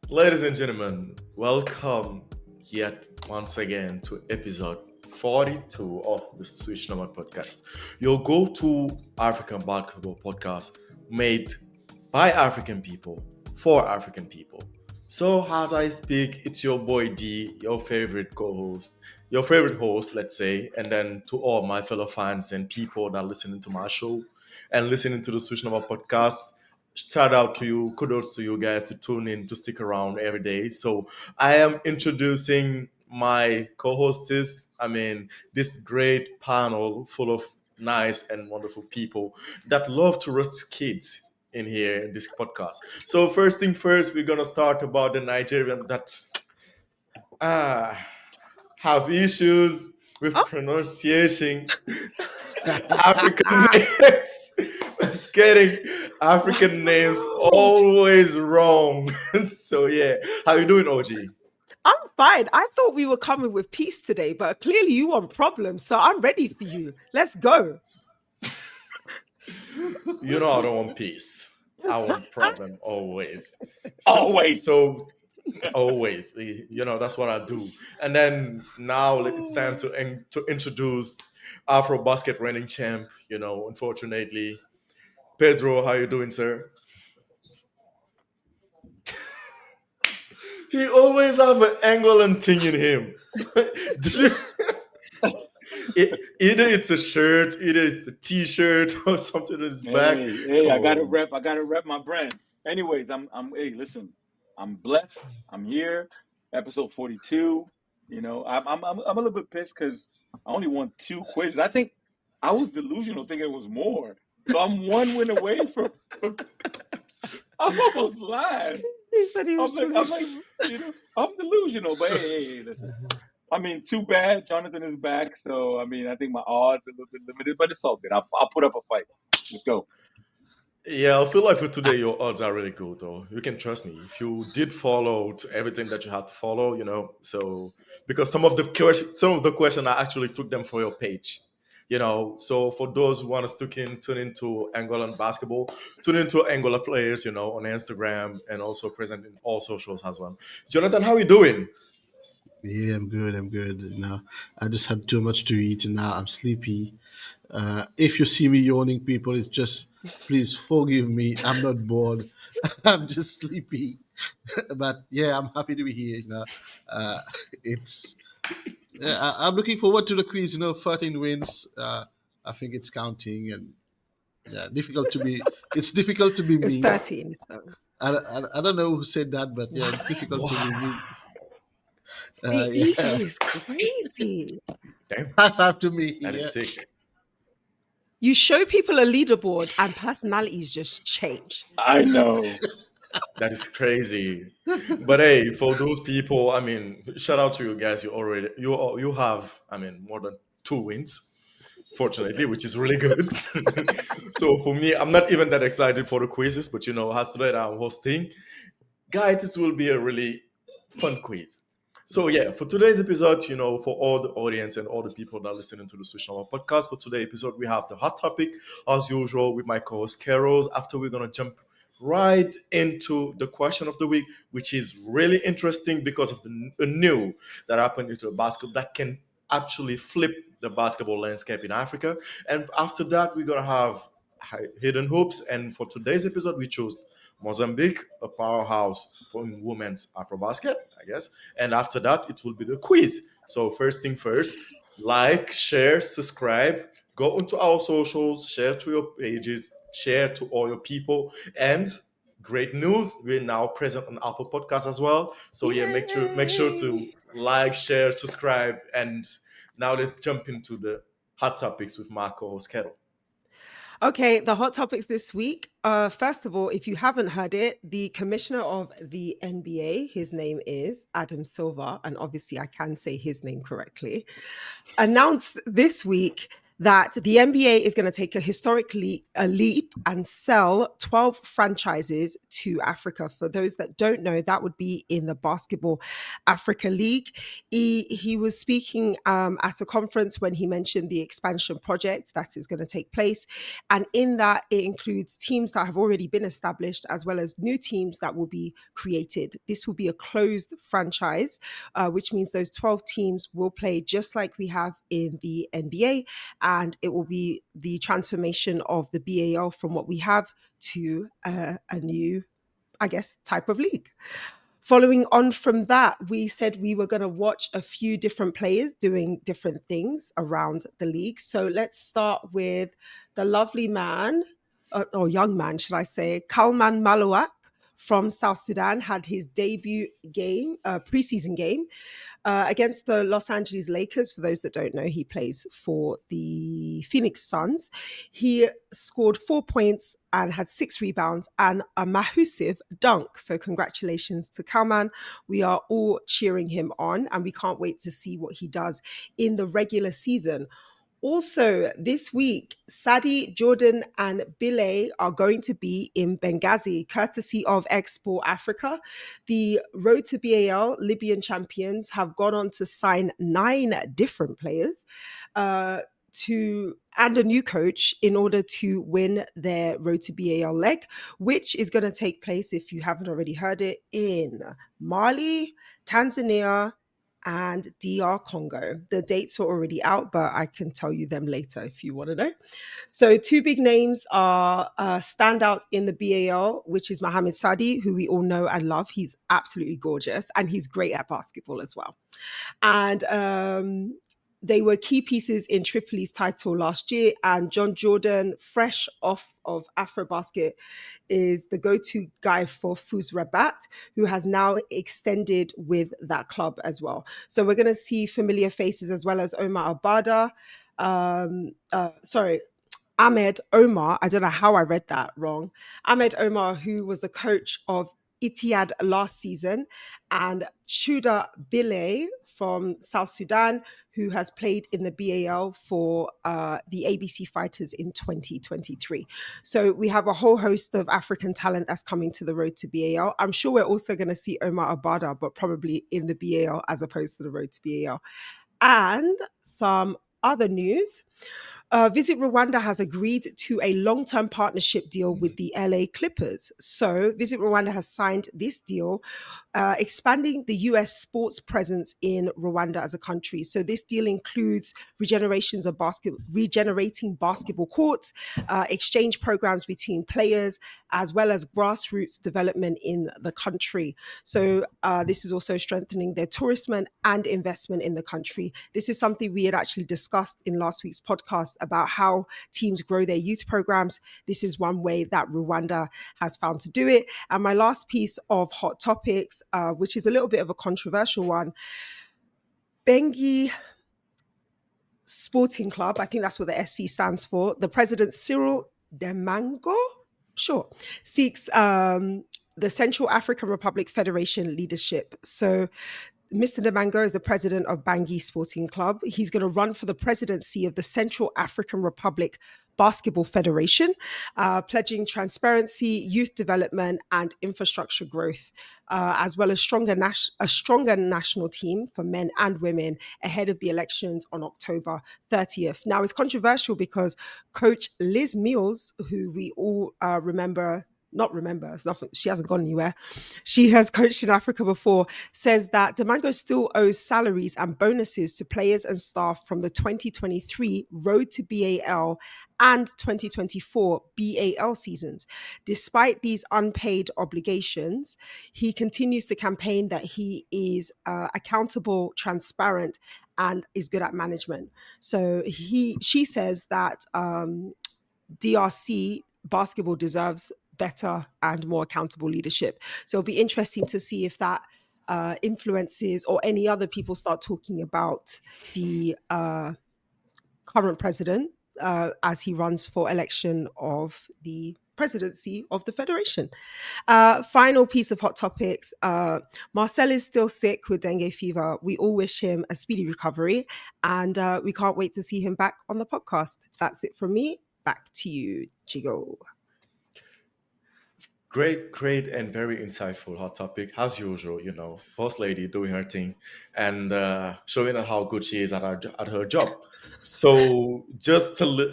Ladies and gentlemen, welcome yet once again to episode 42 of the Swish Nomads podcast, your go to African basketball podcast made by African people for African people. So, as I speak, it's your boy D, your favorite co host, your favorite host, let's say, and then to all my fellow fans and people that are listening to my show and listening to the Swish Nomads podcast. Shout out to you, kudos to you guys to tune in, to stick around every day. So I am introducing my co-hostess. This great panel full of nice and wonderful people that love to roast kids in here in this podcast. So first thing first, we're gonna start about the Nigerian that uh, have issues with Oh, pronunciation African names. Just getting African names wow. always wrong. So yeah, how you doing, OG? I'm fine. I thought we were coming with peace today, but clearly you want problems. So I'm ready for you. Let's go. You know I don't want peace. I want problem always. So Always. so always, that's what I do. And then now it's time to introduce Afro basket reigning champ. Unfortunately, Pedro, how you doing, sir? He always have an Angolan thing in him. Did you? Either it's a shirt, either it's a T-shirt or something on his back. Hey, Come I gotta on. rep. I gotta rep my brand. Anyways, hey, listen, I'm blessed. I'm here, episode 42. I'm a little bit pissed because I only won 2 quizzes. I think I was delusional thinking it was more. So I'm one win away from I'm almost lying. He said he I'm was like, I'm like, delusional. I'm delusional, but hey, listen. Too bad Jonathan is back. So I think my odds are a little bit limited, but it's all good. I'll put up a fight. Let's go. Yeah, I feel like for today your odds are really good, though. You can trust me if you did follow to everything that you had to follow. So because some of the question I actually took them for your page. So for those who want to tune into Angolan basketball, tune into Angola players, on Instagram and also present in all socials as well. Jonathan, how you doing? Yeah, I'm good. I'm good. I just had too much to eat, and now I'm sleepy. If you see me yawning, people, it's just please forgive me. I'm not bored. I'm just sleepy. But yeah, I'm happy to be here. Uh, it's I'm looking forward to the quiz. 13 wins. I think it's counting, and yeah, difficult to be. It's difficult to be It's me. 13. I don't know who said that, but yeah, Wow. it's difficult to be me. Wow. The ego Yeah, is crazy. Damn, after me. that is Yeah. sick. You show people a leaderboard and personalities just change. I know. That is crazy. But hey, for those people, shout out to you guys. You have, more than 2 wins, fortunately, which is really good. So for me, I'm not even that excited for the quizzes, but as today that I'm hosting, guys, this will be a really fun quiz. So yeah, for today's episode, for all the audience and all the people that are listening to the Switch Normal podcast, for today's episode, we have the hot topic as usual with my co-host Carols. After we're gonna jump right into the question of the week, which is really interesting because of the new that happened into the basketball that can actually flip the basketball landscape in Africa. And after that, we're gonna have hidden hoops. And for today's episode, we chose Mozambique, a powerhouse for women's Afrobasket, I guess. And after that, it will be the quiz. So first thing first, like, share, subscribe, go onto our socials, share to your pages, share to all your people, and great news, we're now present on Apple Podcasts as well. So yeah, make sure to Yay. like, share, subscribe, and now let's jump into the hot topics with my co-host Kettle. Okay, the hot topics this week. First of all, if you haven't heard it, the commissioner of the NBA, his name is Adam Silver, and obviously I can say his name correctly, announced this week that the NBA is going to take a leap and sell 12 franchises to Africa. For those that don't know, that would be in the Basketball Africa League. He was speaking at a conference when he mentioned the expansion project that is going to take place. And in that, it includes teams that have already been established as well as new teams that will be created. This will be a closed franchise, which means those 12 teams will play just like we have in the NBA, and it will be the transformation of the BAL from what we have to a new, I guess, type of league. Following on from that, we said we were going to watch a few different players doing different things around the league. So let's start with the lovely man, or young man, should I say, Kalman Malouak from South Sudan had his debut game, preseason game, against the Los Angeles Lakers. For those that don't know, he plays for the Phoenix Suns. He scored 4 points and had 6 rebounds and a massive dunk. So congratulations to Kalman. We are all cheering him on, and we can't wait to see what he does in the regular season. Also, this week, Sadi, Jordan, and Bile are going to be in Benghazi, courtesy of Export Africa. The Road to BAL Libyan champions have gone on to sign 9 different players and a new coach in order to win their Road to BAL leg, which is going to take place, if you haven't already heard it, in Mali, Tanzania, and DR Congo. The dates are already out, but I can tell you them later if you want to know. So 2 big names are standouts in the BAL, which is Mohamed Sadi, who we all know and love. He's absolutely gorgeous, and he's great at basketball as well. And they were key pieces in Tripoli's title last year. And John Jordan, fresh off of Afrobasket, is the go-to guy for Fuz Rabat, who has now extended with that club as well. So we're going to see familiar faces as well as Omar Abada. Ahmed Omar. I don't know how I read that wrong. Ahmed Omar, who was the coach of Etihad last season, and Shuda Bile from South Sudan, who has played in the BAL for the ABC Fighters in 2023. So we have a whole host of African talent that's coming to the Road to BAL. I'm sure we're also going to see Omar Abada, but probably in the BAL as opposed to the Road to BAL. And some other news. Visit Rwanda has agreed to a long-term partnership deal with the LA Clippers. So Visit Rwanda has signed this deal, expanding the US sports presence in Rwanda as a country. So this deal includes regenerating basketball courts, exchange programs between players, as well as grassroots development in the country. So this is also strengthening their tourism and investment in the country. This is something we had actually discussed in last week's podcast about how teams grow their youth programs. This is one way that Rwanda has found to do it. And my last piece of hot topics, which is a little bit of a controversial one, Bengi Sporting Club, I think that's what the SC stands for, the president Cyril Demango, seeks the Central African Republic Federation leadership. So Mr. Demango is the president of Bangui Sporting Club. He's going to run for the presidency of the Central African Republic Basketball Federation, pledging transparency, youth development, and infrastructure growth, as well as a stronger national team for men and women ahead of the elections on October 30th. Now, it's controversial because Coach Liz Mills, who we all it's nothing, she hasn't gone anywhere. She has coached in Africa before, says that Demango still owes salaries and bonuses to players and staff from the 2023 Road to BAL and 2024 BAL seasons. Despite these unpaid obligations, he continues to campaign that he is accountable, transparent, and is good at management. So she says that DRC basketball deserves better and more accountable leadership. So it'll be interesting to see if that influences or any other people start talking about the current president as he runs for election of the presidency of the federation. Final piece of hot topics. Marcel is still sick with dengue fever. We all wish him a speedy recovery, and we can't wait to see him back on the podcast. That's it from me. Back to you, Djigo. Great, and very insightful hot topic as usual. Boss lady doing her thing and showing her how good she is at her job. So just to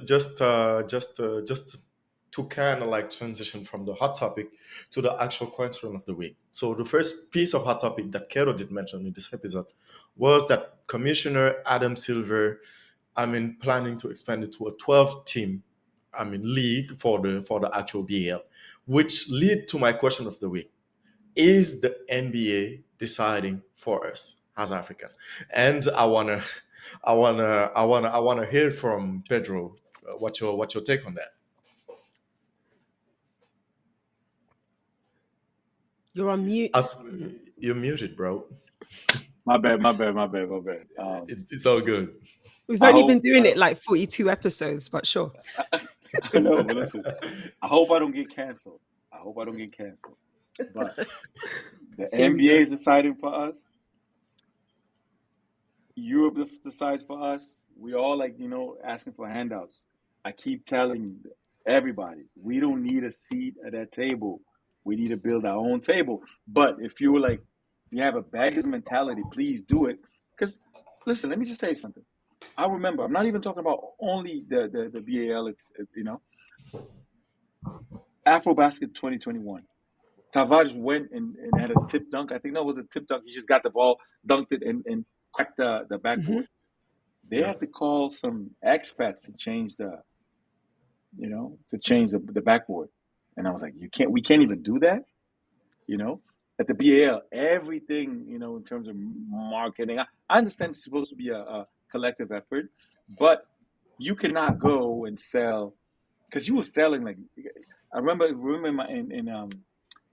kind of like transition from the hot topic to the actual question of the week. So the first piece of hot topic that Kero did mention in this episode was that Commissioner Adam Silver, planning to expand it to a 12 team, league for the actual BAL, which lead to my question of the week: is the NBA deciding for us as African? And I wanna hear from Pedro. What's your take on that? You're on mute. You're muted, bro. My bad. It's all good. We've I only been hope doing it like 42 episodes, but sure. I know, but listen, I hope I don't get canceled. But the Here we NBA go. is deciding for us. Europe decides for us. We all asking for handouts. I keep telling everybody, we don't need a seat at that table. We need to build our own table. But if you have a baggage mentality, please do it. Because listen, let me just say something. I remember, I'm not even talking about only the BAL. It's AfroBasket 2021. Tavares went and had a tip dunk. I think that was a tip dunk. He just got the ball, dunked it, and cracked the backboard. They had to call some expats to change the backboard. And I was like, we can't even do that. At the BAL, everything, in terms of marketing. I understand it's supposed to be a collective effort, but you cannot go and sell, because you were selling I remember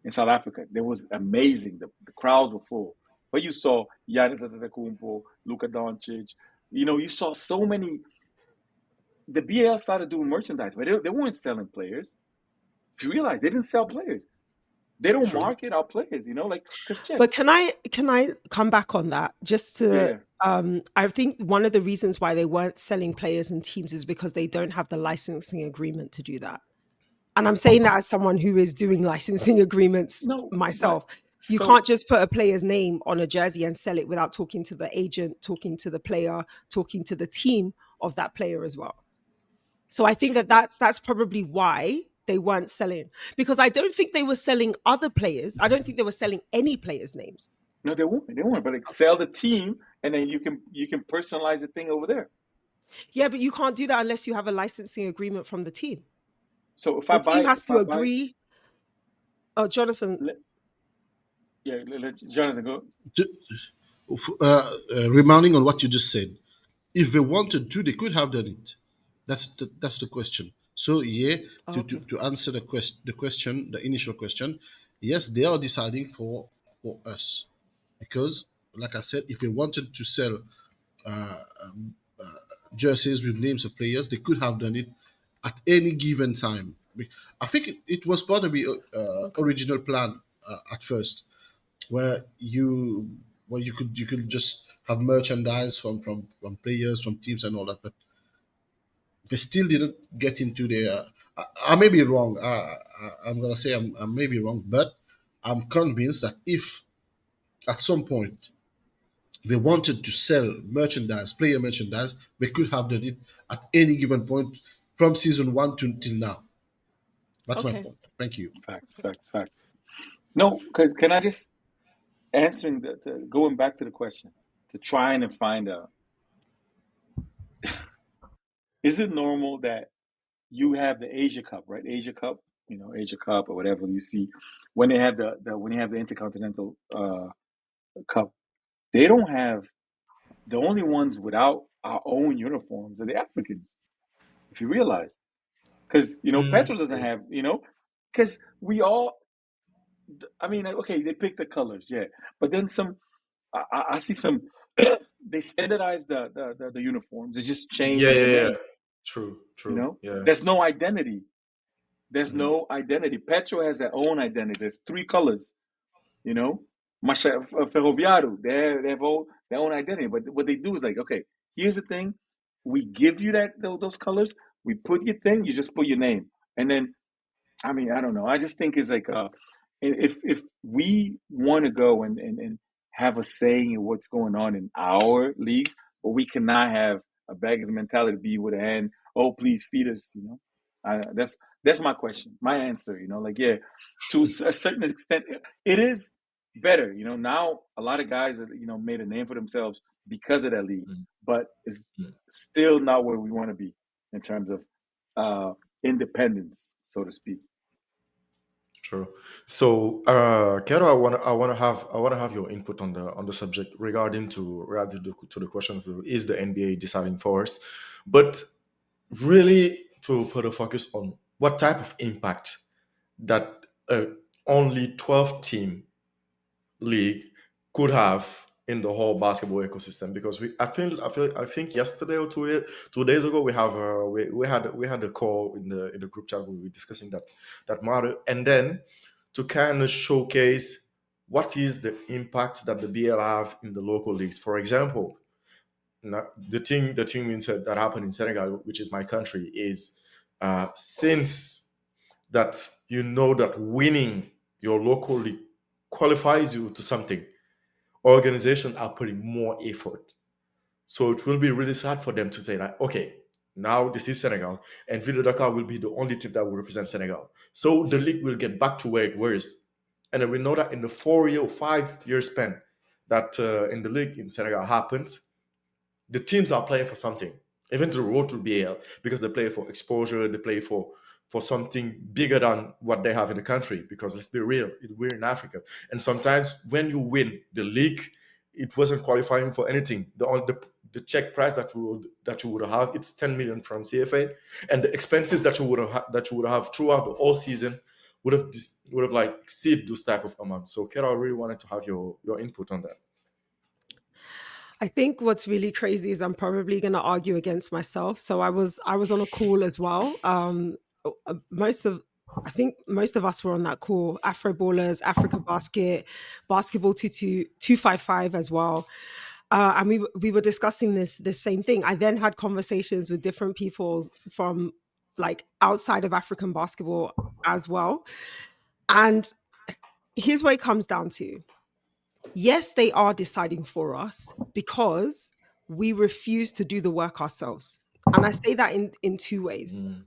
in South Africa, there was amazing. The crowds were full. But you saw Giannis Antetokounmpo, Luka Doncic. You saw so many. The BAL started doing merchandise, but they weren't selling players. If you realize, they didn't sell players. They don't True. market our players, because check. But can I come back on that just to Yeah. I think one of the reasons why they weren't selling players and teams is because they don't have the licensing agreement to do that. And I'm saying that as someone who is doing licensing agreements No, myself. but You can't just put a player's name on a jersey and sell it without talking to the agent, talking to the player, talking to the team of that player as well. So I think that's probably why they weren't selling, because I don't think they were selling other players. I don't think they were selling any players' names. No, they won't. But sell the team, and then you can personalize the thing over there. Yeah, but you can't do that unless you have a licensing agreement from the team. So if The I team buy, has to agree. Oh, Jonathan. let Jonathan go. Reminding on what you just said, if they wanted to, they could have done it. That's the question. So yeah, Okay. to answer the initial question, yes, they are deciding for us, because, like I said, if they wanted to sell uh, um, uh, jerseys with names of players, they could have done it at any given time. I think it was part of the Okay. original plan at first, where you could just have merchandise from players, from teams and all that, but they still didn't get into the. I may be wrong. I'm gonna say I may be wrong, but I'm convinced that if at some point they wanted to sell merchandise, player merchandise, they could have done it at any given point from season one to till now. That's my Okay. point. Thank you. Facts. No, because can I just answering going back to the question, to trying to find a, is it normal that you have the Asia Cup, right? Asia Cup, Asia Cup or whatever you see, when they have when they have the Intercontinental Cup, they don't have, the only ones without our own uniforms are the Africans. If you realize, because Petro doesn't True. have, because we all, I mean, okay, they pick the colors, yeah, but then some, I see some. They standardize the uniforms. They just Yeah, change yeah, the yeah. name. True. Yeah. There's no identity. There's Mm, no identity. Petro has their own identity. There's three colors, you know. Ferroviario, they have all their own identity. But what they do is like, okay, here's the thing: we give you those colors. We put your thing. You just put your name, and then I mean, I don't know. I just think it's like if we want to go and have a say in what's going on in our leagues, but we cannot have a beggars mentality, be with a hand. Oh, please feed us. You know, that's my question, my answer. You know, like yeah, to a certain extent, it is better. You know, now a lot of guys have made a name for themselves because of that league, mm, but it's mm. still not where we want to be in terms of uh, independence, so to speak. True. So, Kero, I want to have your input on the subject regarding to the question of is the NBA deciding for us, but really to put a focus on what type of impact that only 12 team league could have in the whole basketball ecosystem, because I think yesterday or 2 days ago we had a call in the group chat. We were discussing that matter, and then to kind of showcase what is the impact that the BL have in the local leagues. For example, the thing that happened in Senegal, which is my country, is since that you know that winning your local league qualifies you to something, organizations are putting more effort. So it will be really sad for them to say that, okay, now this is Senegal, and Video Dakar will be the only team that will represent Senegal. So the league will get back to where it was. And then we know that in the 4 year or 5 year span that in the league in Senegal happens, the teams are playing for something, even to the road to BL, because they play for exposure, they play for something bigger than what they have in the country. Because let's be real, we're in Africa, and sometimes when you win the league, it wasn't qualifying for anything. The check price that you would have, it's 10 million from CFA, and the expenses that you would have throughout the whole season would have like exceed those type of amounts. So, Kera, I really wanted to have your input on that. I think what's really crazy is I'm probably going to argue against myself. So I was on a call as well. Most of I think most of us were on that call. Afro Ballers, Africa Basket, Basketball 255 as well. And we were discussing this same thing. I then had conversations with different people from like outside of African basketball as well. And here's what it comes down to. Yes, they are deciding for us because we refuse to do the work ourselves. And I say that in two ways. Mm,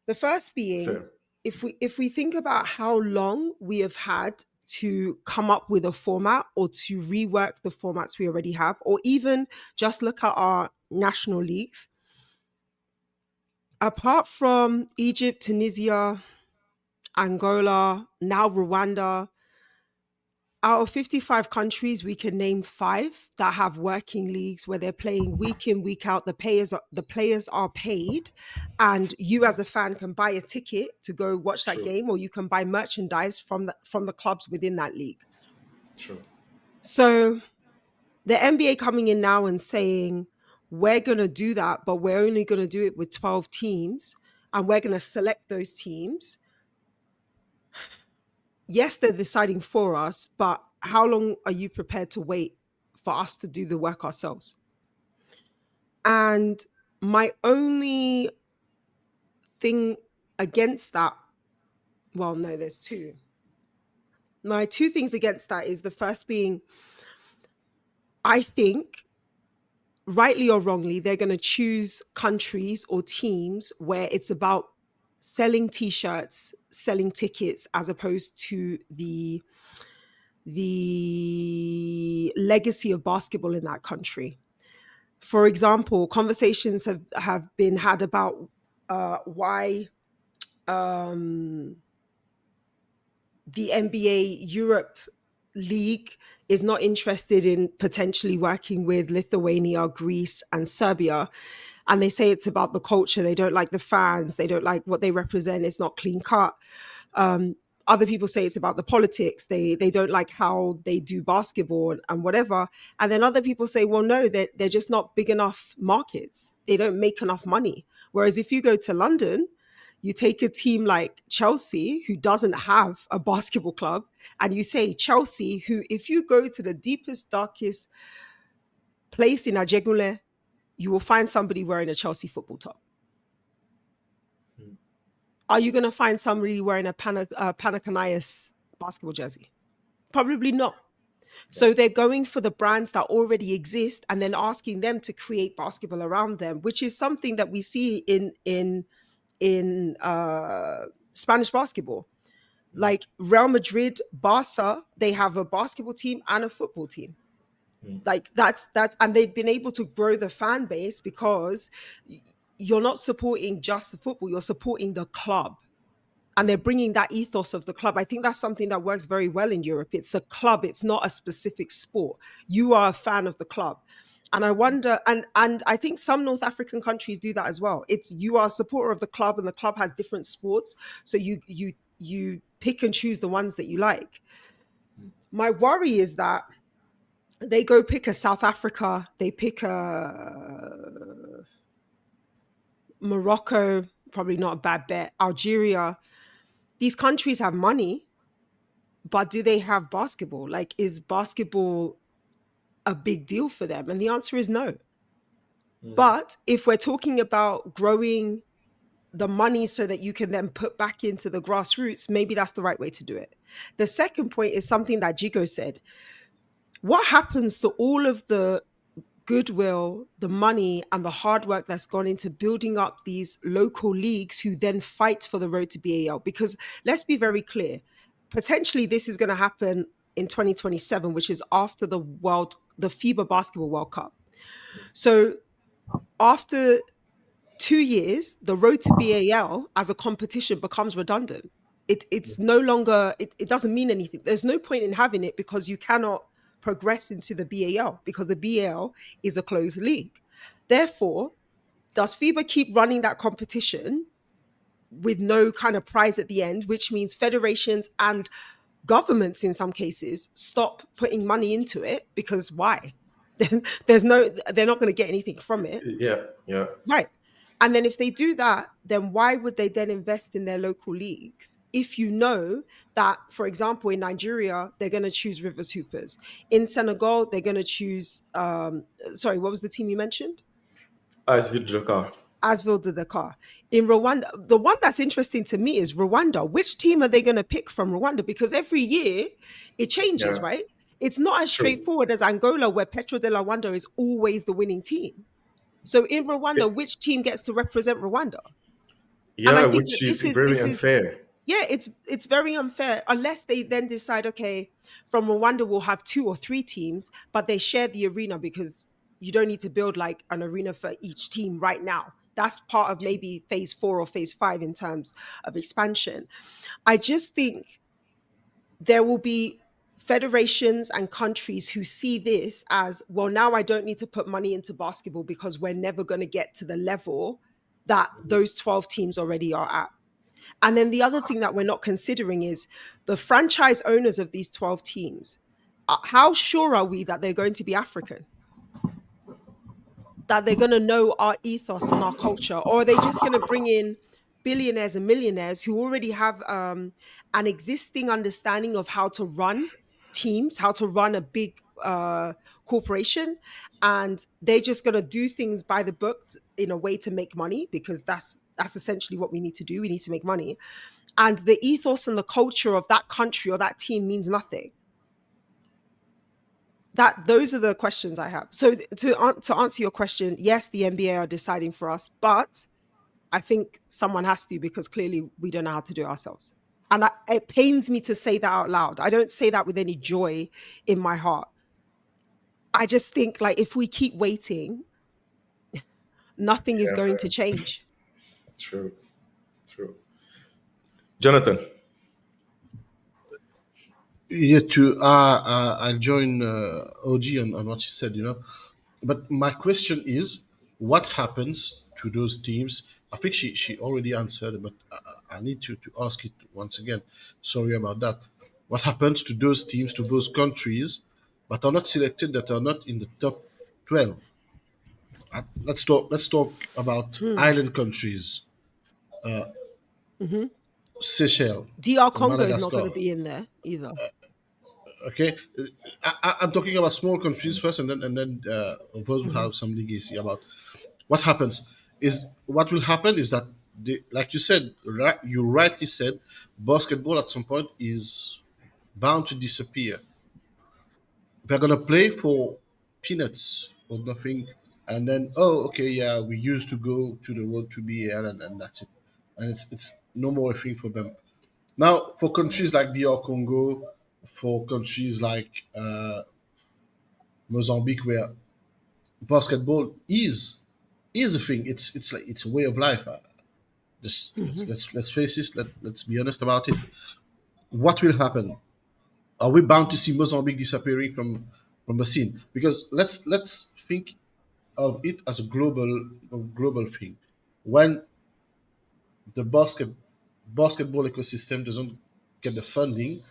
The first being, fair. if we think about how long we have had to come up with a format or to rework the formats we already have, or even just look at our national leagues, apart from Egypt, Tunisia, Angola, now Rwanda, out of 55 countries, we can name five that have working leagues where they're playing week in, week out. The players are paid, and you as a fan can buy a ticket to go watch that True. game, or you can buy merchandise from the clubs within that league. True. So the NBA coming in now and saying, we're gonna do that, but we're only gonna do it with 12 teams, and we're gonna select those teams. Yes, they're deciding for us, but how long are you prepared to wait for us to do the work ourselves? And my only thing against that, well, no, there's two. My two things against that is the first being, I think, rightly or wrongly, they're going to choose countries or teams where it's about selling t-shirts, selling tickets, as opposed to the legacy of basketball in that country. For example, conversations have been had about why um, the NBA Europe League is not interested in potentially working with Lithuania, Greece, and Serbia. And they say it's about the culture. They don't like the fans. They don't like what they represent. It's not clean cut. Um, Other people say it's about the politics. They don't like how they do basketball and whatever. And then other people say, well, no, they're just not big enough markets. They don't make enough money. Whereas if you go to London, You take a team like Chelsea, who doesn't have a basketball club, and you say Chelsea, who, if you go to the deepest, darkest place in Ajegule, you will find somebody wearing a Chelsea football top. Mm. Are you going to find somebody wearing a Panathinaikos basketball jersey? Probably not. Yeah. So they're going for the brands that already exist and then asking them to create basketball around them, which is something that we see in Spanish basketball. Mm. Like Real Madrid, Barca, they have a basketball team and a football team. Mm. Like that's and they've been able to grow the fan base because you're not supporting just the football, you're supporting the club, and they're Mm. bringing that ethos of the club. I think that's something that works very well in Europe. It's a club, it's not a specific sport. You are a fan of the club. And I wonder, and I think some North African countries do that as well. It's you are a supporter of the club, and the club has different sports, so you pick and choose the ones that you like. Mm. My worry is that they go pick a South Africa, they pick a Morocco, probably not a bad bet, Algeria. These countries have money, but do they have basketball? Like, is basketball a big deal for them? And the answer is no. Mm. But if we're talking about growing the money so that you can then put back into the grassroots, maybe that's the right way to do it. The second point is something that Djigo said. What happens to all of the goodwill, the money, and the hard work that's gone into building up these local leagues who then fight for the road to BAL? Because let's be very clear, potentially this is going to happen in 2027, which is after the FIBA Basketball World Cup. So after 2 years, the road to BAL as a competition becomes redundant. It's no longer, it doesn't mean anything. There's no point in having it because you cannot progress into the BAL because the BAL is a closed league. Therefore, does FIBA keep running that competition with no kind of prize at the end, which means federations and governments in some cases stop putting money into it because why? There's no, they're not going to get anything from it. Yeah. Yeah. Right. And then if they do that, then why would they then invest in their local leagues? If you know that, for example, in Nigeria, they're going to choose Rivers Hoopers. In Senegal, they're going to choose, sorry, what was the team you mentioned? As with Dakar. Asville de Dakar. In Rwanda, the one that's interesting to me is Rwanda. Which team are they going to pick from Rwanda? Because every year it changes, Yeah. right? It's not as True. straightforward as Angola, where Petro de la Rwanda is always the winning team. So in Yeah. Rwanda, which team gets to represent Rwanda? And I Yeah, think which that is this is very this is unfair. yeah, it's very unfair unless they then decide, okay, from Rwanda we'll have two or three teams, but they share the arena because you don't need to build like an arena for each team right now. That's part of maybe phase 4 or phase 5 in terms of expansion. I just think there will be federations and countries who see this as, well, now I don't need to put money into basketball because we're never going to get to the level that those 12 teams already are at. And then the other thing that we're not considering is the franchise owners of these 12 teams. How sure are we that they're going to be African? That they're going to know our ethos and our culture? Or are they just going to bring in billionaires and millionaires who already have an existing understanding of how to run teams, how to run a big corporation, and they're just going to do things by the book in a way to make money because that's essentially what we need to do. We need to make money, and the ethos and the culture of that country or that team means nothing. That those are the questions I have. So to answer your question, yes, the NBA are deciding for us, but I think someone has to because clearly we don't know how to do it ourselves. And it pains me to say that out loud. I don't say that with any joy in my heart. I just think like if we keep waiting, nothing is Yeah, going to change. true. True. Jonathan. Yeah, I'll join OG on what you said, But my question is, what happens to those teams? I think she already answered, but I need to ask it once again. Sorry about that. What happens to those teams, to those countries, but are not selected, that are not in the top 12? Let's talk about Hmm. island countries. Hmm. Seychelles, DR and Congo is not going Madagascar. to be in there either. Okay, I'm talking about small countries first, and then those who Hmm. have some legacy. About what happens is what will happen is that like you said, you rightly said, basketball at some point is bound to disappear. They're gonna play for peanuts, for nothing, and then oh okay, yeah, we used to go to the road to be here, and that's it, and it's no more a thing for them. Now for countries like DR Congo, for countries like Mozambique, where basketball is a thing, it's like it's a way of life. Just Hmm. let's face it, let's be honest about it. What will happen? Are we bound to see Mozambique disappearing from the scene? Because let's think of it as a global thing. When the basketball ecosystem doesn't get the funding,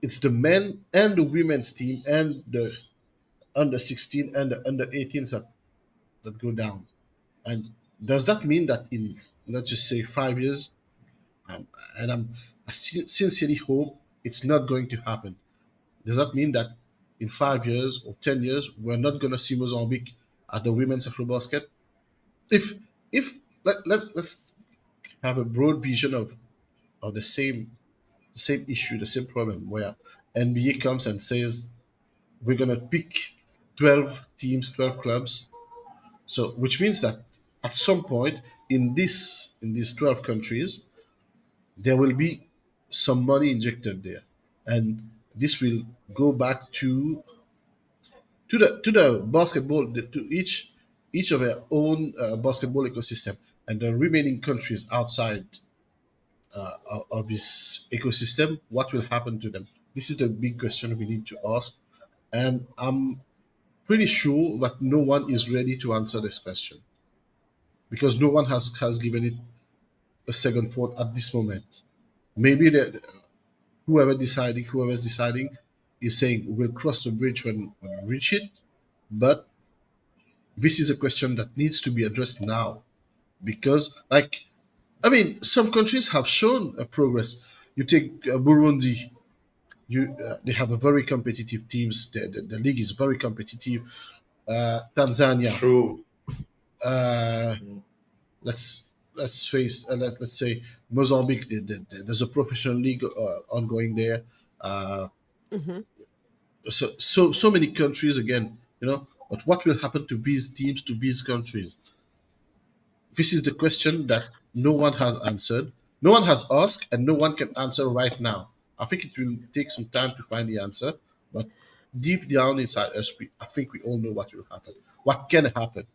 it's the men and the women's team and the under 16 and the under 18s that go down. And does that mean that in, let's just say, 5 years, um, and I sincerely hope it's not going to happen. Does that mean that in 5 years or 10 years we're not going to see Mozambique at the women's Afrobasket? If if let's have a broad vision of the same issue, the same problem, where NBA comes and says we're gonna pick 12 teams, 12 clubs. So which means that at some point in these 12 countries, there will be some money injected there, and this will go back to the basketball, to each of their own basketball ecosystem, and the remaining countries outside of this ecosystem, what will happen to them? This is the big question we need to ask, and I'm pretty sure that no one is ready to answer this question because no one has given it a second thought at this moment. Maybe whoever's deciding is saying we'll cross the bridge when we reach it, but this is a question that needs to be addressed now because, like, I mean, some countries have shown a progress. You take Burundi. They have a very competitive teams. The league is very competitive. Tanzania. True. Uh, let's say Mozambique. There's a professional league ongoing there. Uh, Hmm. so many countries again. But what will happen to these teams, to these countries? This is the question that no one has answered, no one has asked, and no one can answer right now. I think it will take some time to find the answer, but deep down inside us, I think we all know what will happen. What can happen,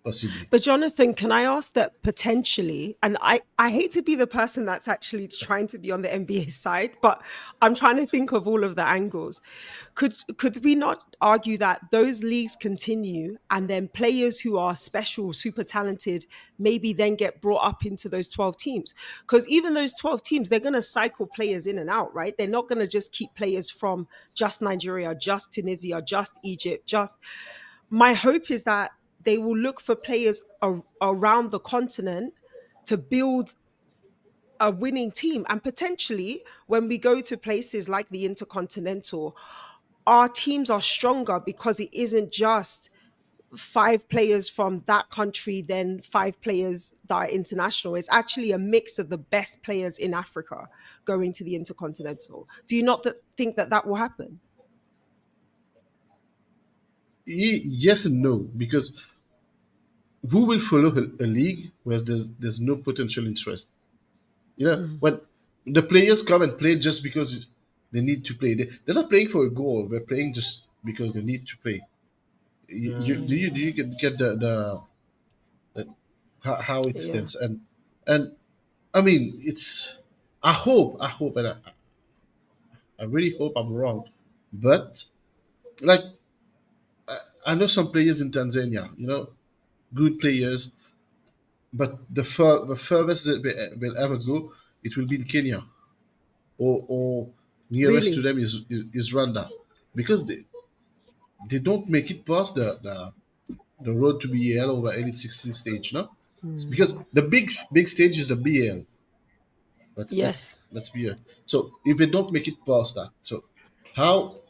possibly? But Jonathan, can I ask that potentially, and I hate to be the person that's actually trying to be on the NBA side, but I'm trying to think of all of the angles. Could we not argue that those leagues continue and then players who are special, super talented, maybe then get brought up into those 12 teams? Because even those 12 teams, they're going to cycle players in and out, right? They're not going to just keep players from just Nigeria, just Tunisia, just Egypt, just. My hope is that they will look for players around the continent to build a winning team. And potentially, when we go to places like the Intercontinental, our teams are stronger because it isn't just five players from that country, then five players that are international. It's actually a mix of the best players in Africa going to the Intercontinental. Do you not think that that will happen? Yes and no, because who will follow a league where there's no potential interest? Mm. When the players come and play just because they need to play, they're not playing for a goal. They're playing just because they need to play. Do you get the how it Yeah. stands? And I mean, it's. I hope, and I really hope I'm wrong, but like I know some players in Tanzania, good players, but the furthest that they will ever go, it will be in Kenya, or nearest to Really? them is Rwanda, because they don't make it past the road to BL over Elite 16 stage, no? Because Mm. the big stage is the BL. Yes. Let's be honest. So if they don't make it past that, so how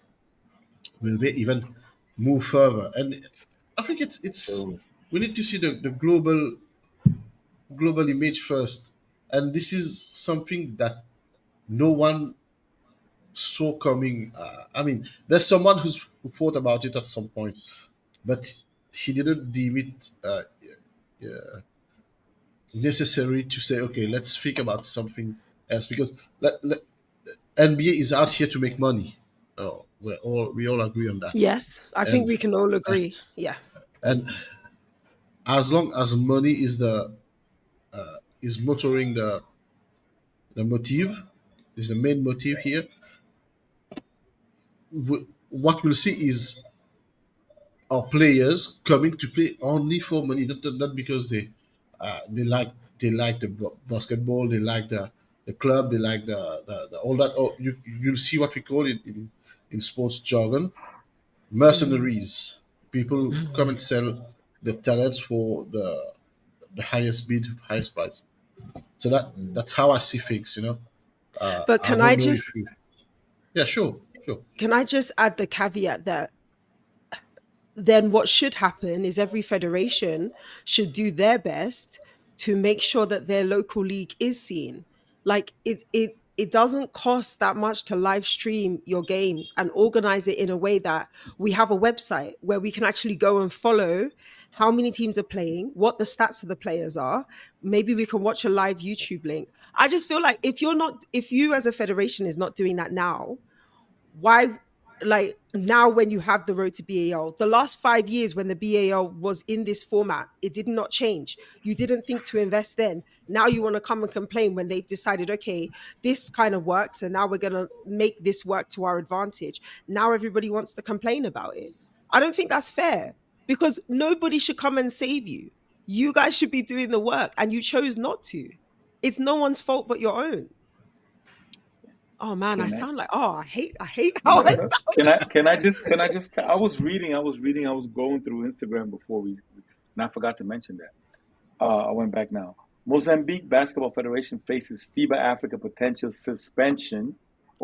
will they even move further? And I think it's True. we need to see the global image first. And this is something that no one saw coming. I mean, there's someone who thought about it at some point, but he didn't deem it necessary to say, okay, let's think about something else because NBA is out here to make money. Oh, we all agree on that. Yes. I think And we can all agree. Yeah. and as long as money is motoring the motive, is the main motive here, what we'll see is our players coming to play only for money, not because they like the basketball, they like the club, they like the all that. Oh, you'll see what we call it in sports jargon, Mhm. mercenaries. People come and sell the talents for the highest bid, highest price. So Mm. that's how I see things. But I don't know if you. Yeah, sure, sure. can I just add the caveat that then what should happen is every federation should do their best to make sure that their local league is seen. Like it doesn't cost that much to live stream your games and organize it in a way that we have a website where we can actually go and follow how many teams are playing, what the stats of the players are. Maybe we can watch a live YouTube link. I just feel like if you as a federation is not doing that now, why, like now when you have the road to BAL, the last 5 years when the BAL was in this format, it did not change. You didn't think to invest then. Now you want to come and complain when they've decided, okay, this kind of works, and now we're going to make this work to our advantage. Now everybody wants to complain about it. I don't think that's fair because nobody should come and save you. You guys should be doing the work and you chose not to. It's no one's fault but your own. Oh man, I Can I? sound like, I hate how No, I no. Can I just I was going through Instagram before and I forgot to mention that. I went back now. Mozambique Basketball Federation faces FIBA Africa potential suspension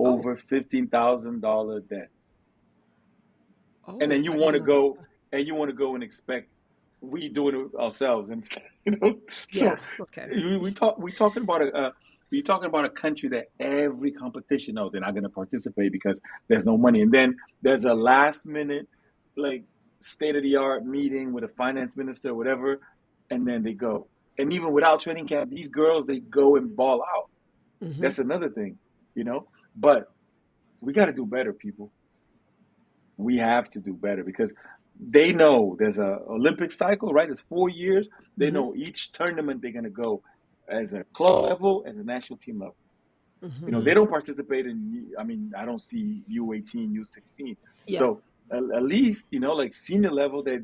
Oh, over $15,000 debt. And then oh, I didn't know that. you want to go and expect we doing it ourselves, and you know. Yeah, So okay. we talking about a country that every competition, no, they're not going to participate because there's no money, and then there's a last minute like state of the art meeting with a finance minister or whatever, and then they go, and even without training camp, these girls they go and ball out. Hmm. That's another thing, you know. But we got to do better, people. We have to do better because they know there's a Olympic cycle, right? It's 4 years. They Hmm. know each tournament they're gonna go as a club level, as a national team level. You Hmm. know, they don't participate in. I mean, I don't see U18, U16. Yeah. So at least like senior level, they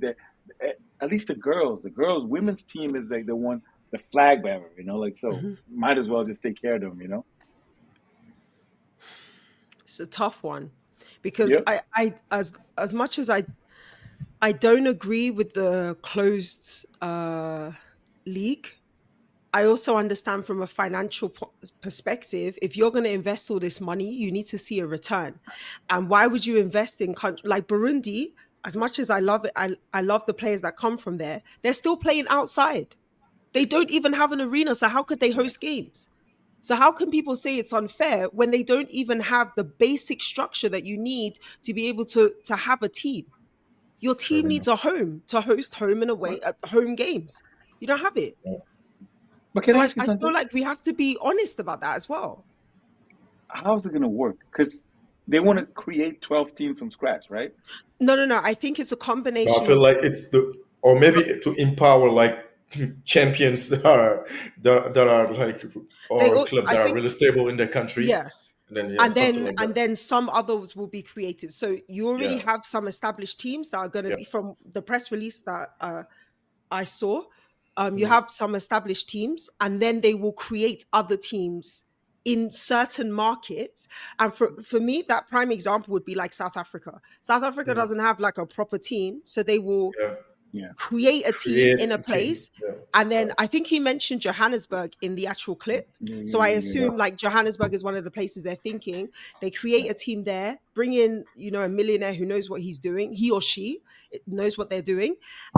at least the girls women's team is like the one, the flag bearer. Like so, Hmm. might as well just take care of them. It's a tough one because Yep. as much as I don't agree with the closed league. I also understand from a financial perspective, if you're going to invest all this money, you need to see a return. And why would you invest in country like Burundi? As much as I love it, I love the players that come from there. They're still playing outside. They don't even have an arena. So how could they host games? So how can people say it's unfair when they don't even have the basic structure that you need to be able to have a team? Your team True. needs a home to host home and away at home games. You don't have it. Yeah. But can So I I, ask you I feel something? like we have to be honest about that as well. How's it gonna work? Because they want to create 12 teams from scratch, right? No, no, no. I think it's a No, I combination feel of like it's or maybe to empower like champions that are like, they or all club I that are think really stable in their country, yeah. and then yeah, And something then like and that. then some others will be created. So you already Yeah, have some established teams that are going to yeah. be from the press release that I saw. You Mm, have some established teams, and then they will create other teams in certain markets. And for me, that prime example would be like South Africa. South Africa mm, doesn't have like a proper team, so they will yeah. Yeah. create a team Create in a a team. place. Yeah. And then Right. I think he mentioned Johannesburg in the actual clip. Yeah. So I Yeah. Yeah. assume like Johannesburg is one of the places they're thinking. They create a team there, bring in, a millionaire who knows what he's doing, he or she knows what they're doing.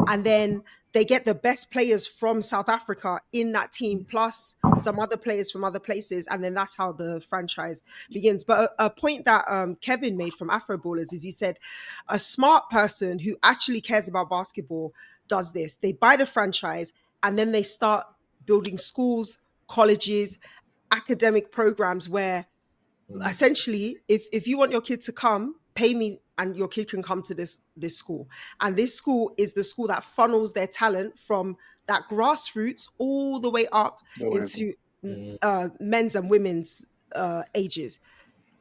And then they get the best players from South Africa in that team, plus some other players from other places. And then that's how the franchise begins. But a point that Kevin made from Afro Ballers is he said, a smart person who actually cares about basketball does this. They buy the franchise and then they start building schools, colleges, academic programs where Mhm. essentially if you want your kid to come, pay me and your kid can come to this school. And this school is the school that funnels their talent from that grassroots all the way up Go ahead. into Mhm. men's and women's ages.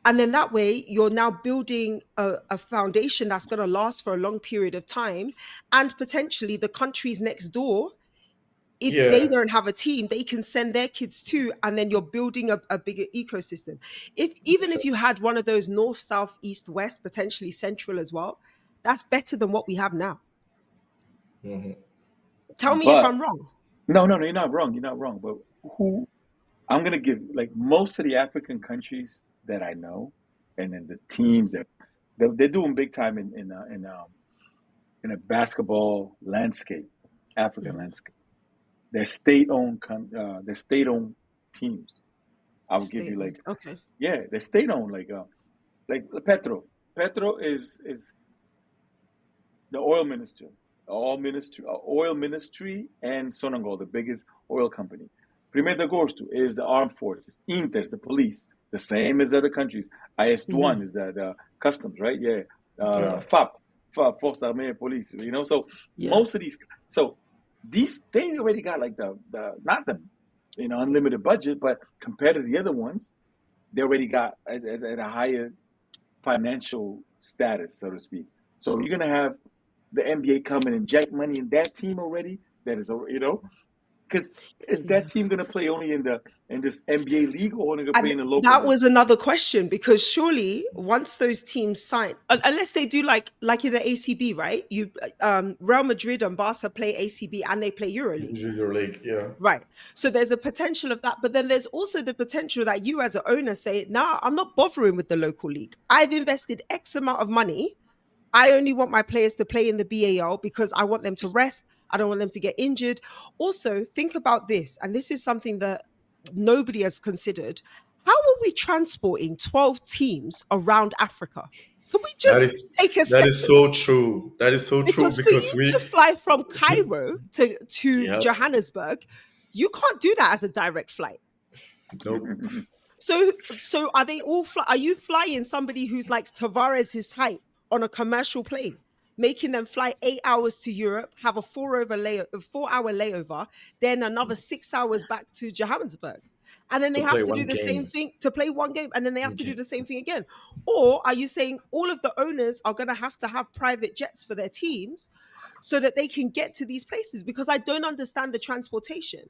And then that way you're now building a foundation that's going to last for a long period of time. And potentially the countries next door, if they Yeah. don't have a team, they can send their kids too, and then you're building a bigger ecosystem. If even Makes if you sense. had one of those north, south, east, west, potentially central as well, that's better than what we have now. Hmm. Tell me if But I'm wrong. no, no, no, you're not wrong. You're not wrong. But who I'm gonna give like most of the African countries that I know, and then the teams that they're doing big time in a basketball landscape, African Mhm. landscape. They're state-owned teams. I'll give State you like owned. Okay. yeah, they're state-owned like Petro. Petro is the oil minister, oil ministry, and Sonangol, the biggest oil company. Primeiro de Agosto is the armed forces. Inter is the police, the same as other countries. Mhm. IS-1 is the customs, right? Yeah. Yeah. FAP, Force Armée Police. So Yeah. most of these they already got like the not the unlimited budget, but compared to the other ones, they already got at a higher financial status, so to speak. So you're gonna have the NBA come and inject money in that team already. That is, because is that Yeah. team gonna play only in this NBA league or only gonna play And in the local that league? was another question because surely once those teams sign, unless they do like in the ACB, right? You Real Madrid and Barca play ACB and they play EuroLeague. Junior league. Yeah. Right. So there's a potential of that. But then there's also the potential that you as an owner say, nah, I'm not bothering with the local league. I've invested X amount of money. I only want my players to play in the BAL because I want them to rest. I don't want them to get injured. Also, think about this, and this is something that nobody has considered. How are we transporting 12 teams around Africa? Can we That just is take a that is second? so true. That is so true Because for because you we. to fly from Cairo to Yeah. Johannesburg, you can't do that as a direct flight. Nope. So are they all are you flying somebody who's like Tavares' height on a commercial plane, making them fly 8 hours to Europe, have a 4 hour layover, then another 6 hours back to Johannesburg? And then they To have play to do one the same game. thing to play one game, and then they have to do Okay. the same thing again. Or are you saying all of the owners are going to have private jets for their teams so that they can get to these places? Because I don't understand the transportation.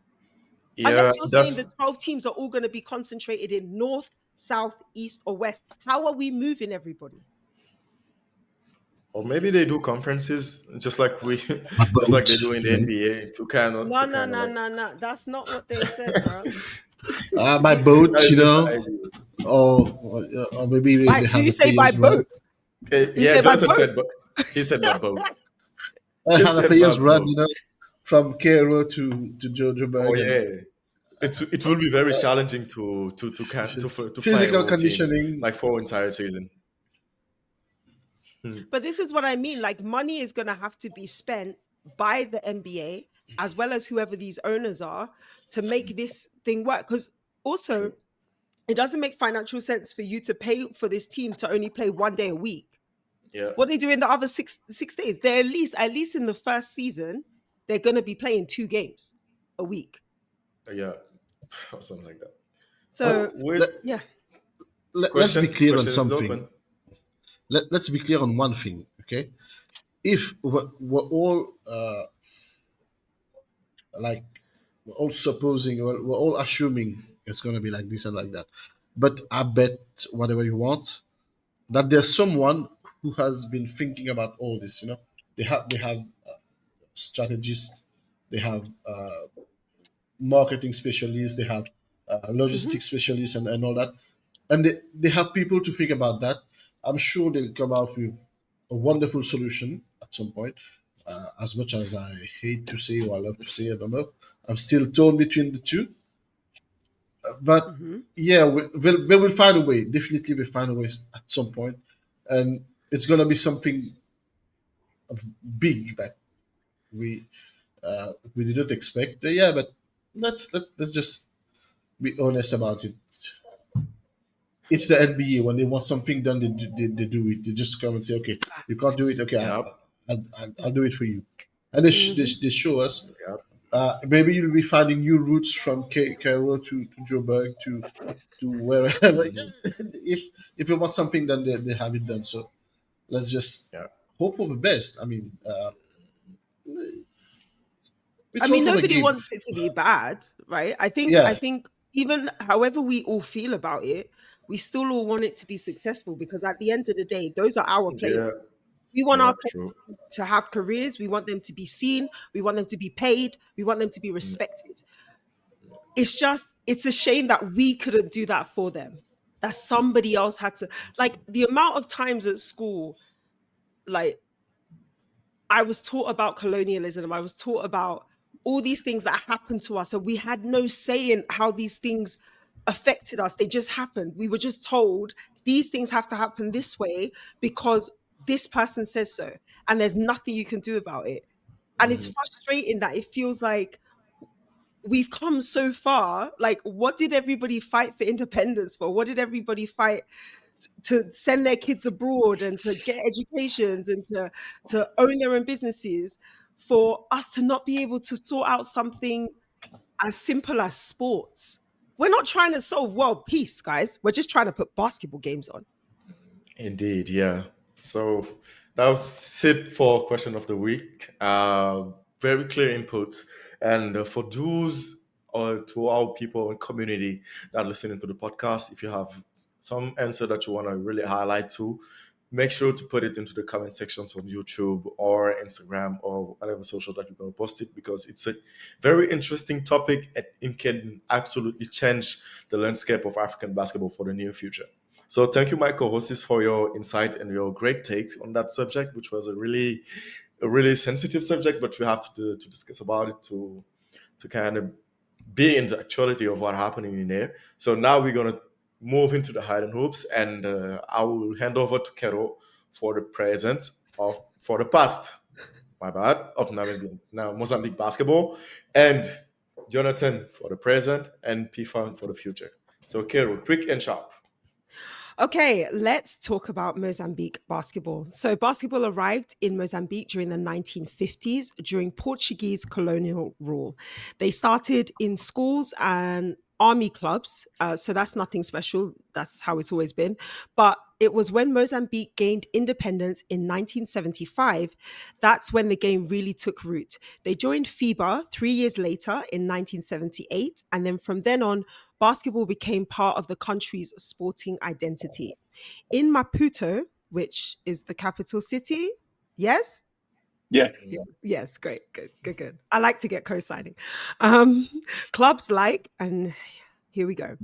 Yeah, Unless you're saying that's the 12 teams are all going to be concentrated in north, south, east, or west. How are we moving everybody? or maybe they do conferences just like we A just like boat, they do in the NBA No, to no, kind of no, like no, no. That's not what they said, bro. by boat, that is just the idea. or maybe they Do have you a say by players run. boat? Do you Yeah, say by Jonathan boat? said but he said by boat. I He have a said by players run, boat. from Cairo to Oh Johannesburg, and yeah. It will be very challenging to fly a physical whole team conditioning. like for entire season. Hmm. But this is what I mean. Like, money is going to have to be spent by the NBA as well as whoever these owners are to make this thing work. Because also, True. it doesn't make financial sense for you to pay for this team to only play 1 day a week. Yeah. What they do in the other six days? They're at least in the first season, they're gonna be playing 2 games a week. Yeah. Or something like that. But So Wait, let, yeah, let's be clear on question is something. open. Let's be clear on one thing, okay? If we're all like we're all supposing, we're all assuming it's going to be like this and like that, but I bet whatever you want that there's someone who has been thinking about all this. They have strategists, they have marketing specialists, they have Hmm. logistics specialists, and all that. And they have people to think about that. I'm sure they'll come out with a wonderful solution at some point. As much as I hate to say or I love to say, I don't know. I'm still torn between the two. But Hmm. yeah, they will find a way. Definitely, will find a way at some point, and it's gonna be something big that we didn't expect. Yeah, but let's just be honest about it. It's the NBA. When they want something done, they do it. They just come and say, "Okay, you can't do it. Facts. Okay, Yep. I'll do it for you." And Hmm. they show us. Yep. Maybe you'll be finding new routes from Cairo to Joburg to wherever. Mhm. If you want something done, they have it done. So let's just Yeah. hope for the best. I mean, I it's all mean, for the nobody game. wants it to be bad, right? I Yeah, think even however we all feel about it, we still all want it to be successful because at the end of the day, those are our players. Yeah. We want Yeah. our True. players to have careers. We want them to be seen. We want them to be paid. We want them to be Mm, respected. It's just, it's a shame that we couldn't do that for them. That somebody else had to, like the amount of times at school, like I was taught about colonialism. I was taught about all these things that happened to us. And we had no say in how these things affected us. They just happened. We were just told these things have to happen this way because this person says so. And there's nothing you can do about it. And it's mhm. frustrating that it feels like we've come so far. Like, what did everybody fight for independence for? What did everybody fight to send their kids abroad and to get educations and to own their own businesses for us to not be able to sort out something as simple as sports? We're not trying to solve world peace, guys. We're just trying to put basketball games on. Indeed, yeah. So that was it for question of the week. Very clear inputs, and for those or to our people and community that are listening to the podcast, if you have some answer that you want to really highlight to, make sure to put it into the comment sections on YouTube or Instagram or whatever social that you're going to post it, because it's a very interesting topic and it can absolutely change the landscape of African basketball for the near future. So thank you, my co-hosts, for your insight and your great takes on that subject, which was a really sensitive subject, but we have to discuss about it to kind of be in the actuality of what happening in there. So now we're gonna move into the hide and hoops, and I will hand over to Kero for the present of for the past. My bad of Namibian now Mozambique basketball, and Jonathan for the present, and Pifan for the future. So Kero, quick and sharp. Okay, let's talk about Mozambique basketball. So, basketball arrived in Mozambique during the 1950s during Portuguese colonial rule. They started in schools and army clubs. So, that's nothing special. That's how it's always been. But it was when Mozambique gained independence in 1975, that's when the game really took root. They joined FIBA 3 years later in 1978. And then from then on, basketball became part of the country's sporting identity. In Maputo, which is the capital city, yes? Yes. Yes, great, good, good, good. I like to get co-signing. Um, clubs like, and here we go,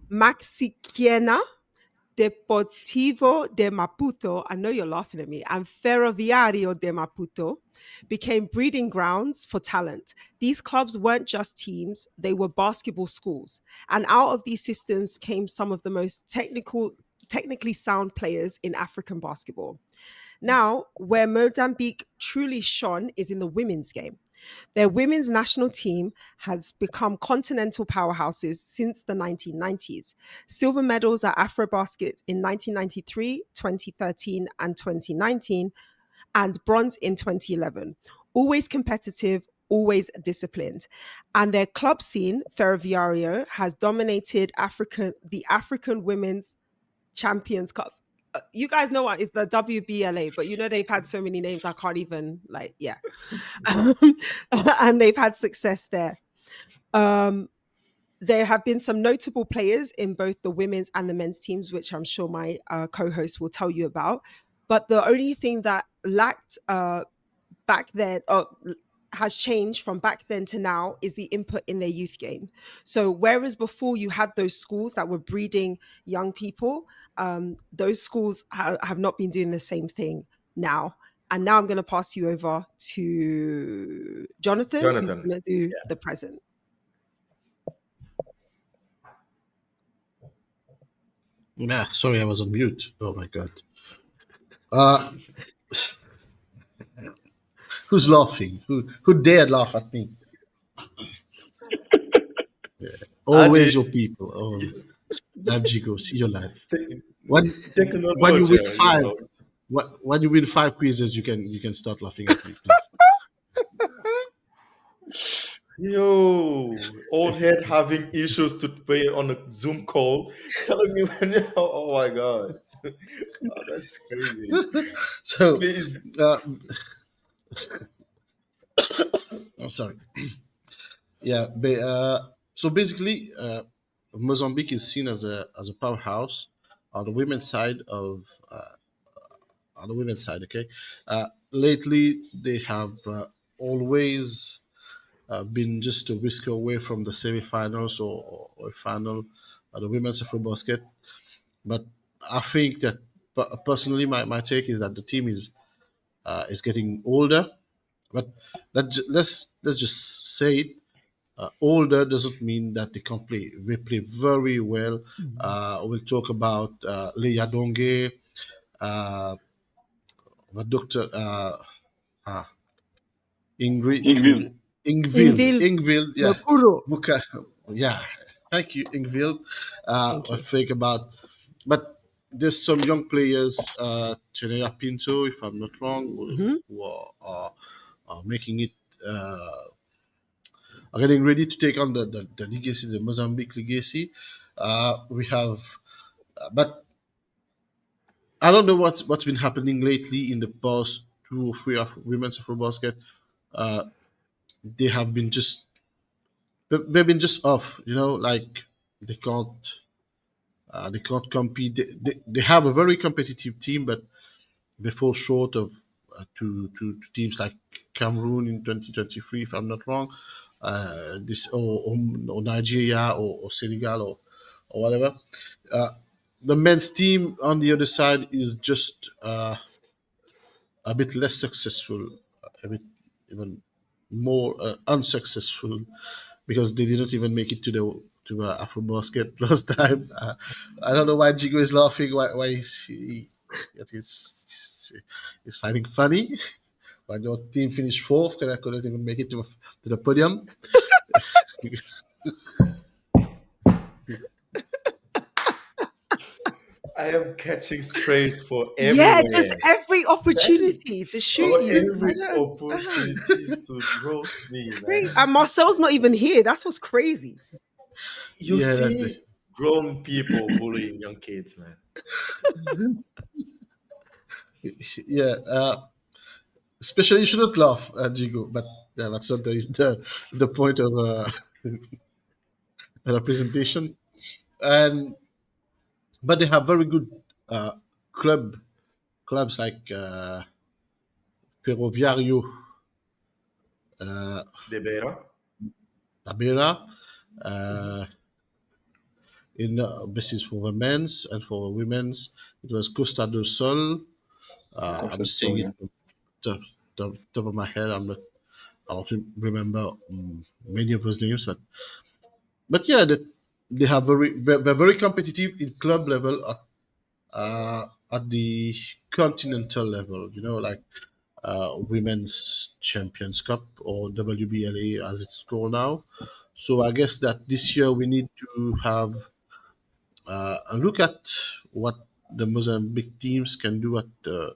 Maxiquiena, Deportivo de Maputo, I know you're laughing at me, and Ferroviario de Maputo became breeding grounds for talent. These clubs weren't just teams, they were basketball schools. And out of these systems came some of the most technically sound players in African basketball. Now, where Mozambique truly shone is in the women's game. Their women's national team has become continental powerhouses since the 1990s. Silver medals at Afrobasket in 1993, 2013, and 2019, and bronze in 2011. Always competitive, always disciplined. And their club scene, Ferroviario, has dominated the African Women's Champions Cup. You guys know what is the WBLA, but you know they've had so many names I can't even like, yeah. And they've had success there. Um, there have been some notable players in both the women's and the men's teams, which I'm sure my co-host will tell you about. But the only thing that lacked back then, has changed from back then to now is the input in their youth game. So whereas before you had those schools that were breeding young people, those schools have not been doing the same thing now. And now I'm going to pass you over to Jonathan, who's Jonathan. going to do Yeah. the present. Yeah, sorry, I was on mute. Oh my god. Uh, who's laughing? Who dared laugh at me? Adi, Always your people. Oh, live Djigo, see your life. take, When take a when you note, win you five, know. when you win five quizzes, you can start laughing at me, please. Yo, old head having issues to be on a Zoom call, telling me when. Oh my god, oh, that's crazy. So, Please, uh, I'm sorry. Yeah, so basically, Mozambique is seen as a powerhouse on the women's side of on the women's side. Okay, lately they have always been just a whisker away from the semi-finals or final of the women's Afro basket. But I think that personally, my take is that the team is getting older. But let's just say it. Older doesn't mean that they can play. They play very well. We'll talk about Leia Donge, uh, Dr. Uh, Ingrid, Inkville. Inville Ingvild, yeah, Makuro. Buka, yeah. Thank you, Ingvild. Thank I you. think about, but there's some young players, Chenea Pinto, if I'm not wrong, Mhm. who are making it, uh, are getting ready to take on the legacy, the Mozambique legacy. We have, but I don't know what's been happening lately in the past 2 or 3 of women's Afro basket. Uh, they have been just they've been just off, like they can't they can't compete. They have a very competitive team, but they fall short of to teams like Cameroon in 2023, if I'm not wrong. This or Nigeria or Senegal or whatever. Uh, the men's team on the other side is just a bit less successful, a bit even more unsuccessful because they didn't even make it to AfroBasket last time. I don't know why Djigo is laughing. Why she that is finding funny. Why your team finished fourth? Because I couldn't even make it to the podium. I am catching strays for Yeah, just everywhere. every Hey, opportunity to shoot oh, you. I every don't understand. opportunities to roast me, Great. man. And Marcel's not even here. That's what's crazy. You Yeah, see grown people bullying young kids, man. yeah. Especially, you shouldn't laugh at Djigo, but yeah, that's not the point of the presentation. And but they have very good uh, clubs like Ferroviario uh, De Vera, Tabera. Uh, this is for the men's and for the women's. It was Costa do Sol. I'm Costa just saying it Soya. top, top of my head. I don't remember many of those names, but yeah, they have they're very competitive in club level at the continental level. Like Women's Champions Cup or WBLA as it's called now. So I guess that this year we need to have a look at what the Mozambique teams can do at the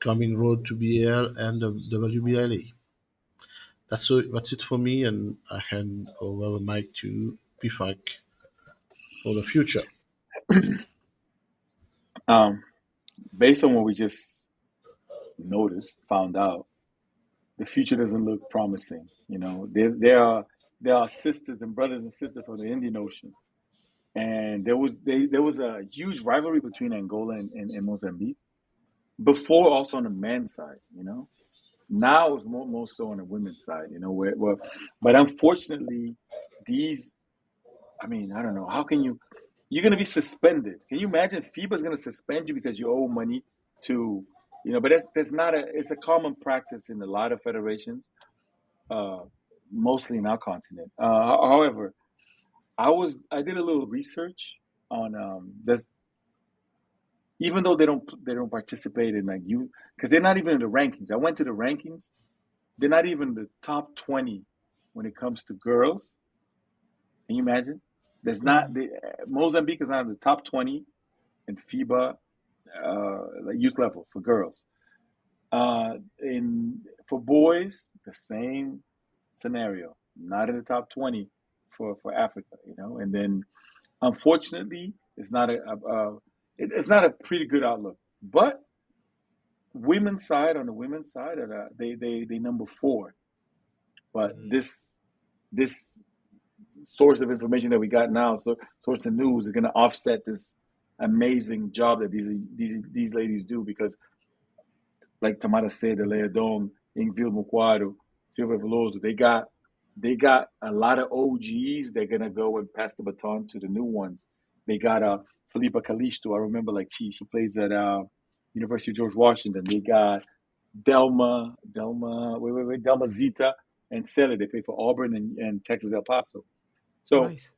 coming road to BL and the WBLA. That's it for me, and I hand over the mic to Pifak for the future. Um, Based on what we just noticed, found out, the future doesn't look promising. There are sisters and brothers and sisters from the Indian Ocean, and there was a huge rivalry between Angola and Mozambique before, also on the men's side. Now it's more so on the women's side, where but unfortunately, these, I mean, I don't know. How can you're going to be suspended? Can you imagine FIBA's going to suspend you because you owe money to, but that's not it's a common practice in a lot of federations, uh, mostly in our continent. However, I did a little research on, there's, even though they don't participate in like you, because they're not even in the rankings. I went to the rankings. They're not even the top 20 when it comes to girls. Can you imagine? There's not Mozambique is not in the top 20 in FIBA, like youth level for girls. In For boys, the same scenario, not in the top 20 for Africa, And then, unfortunately, it's not a pretty good outlook. But on the women's side, they number 4. But this source of information that we got now, so source of news, is going to offset this amazing job that these ladies do, because, like Tamara said, the Leodon, Ingvil Mukwado, Silva Veloso, they got a lot of OGs. They're gonna go and pass the baton to the new ones. They got Felipa Calisto. I remember, like, she plays at University of George Washington. They got Delma Zita and Sele. They play for Auburn and Texas El Paso. So Nice.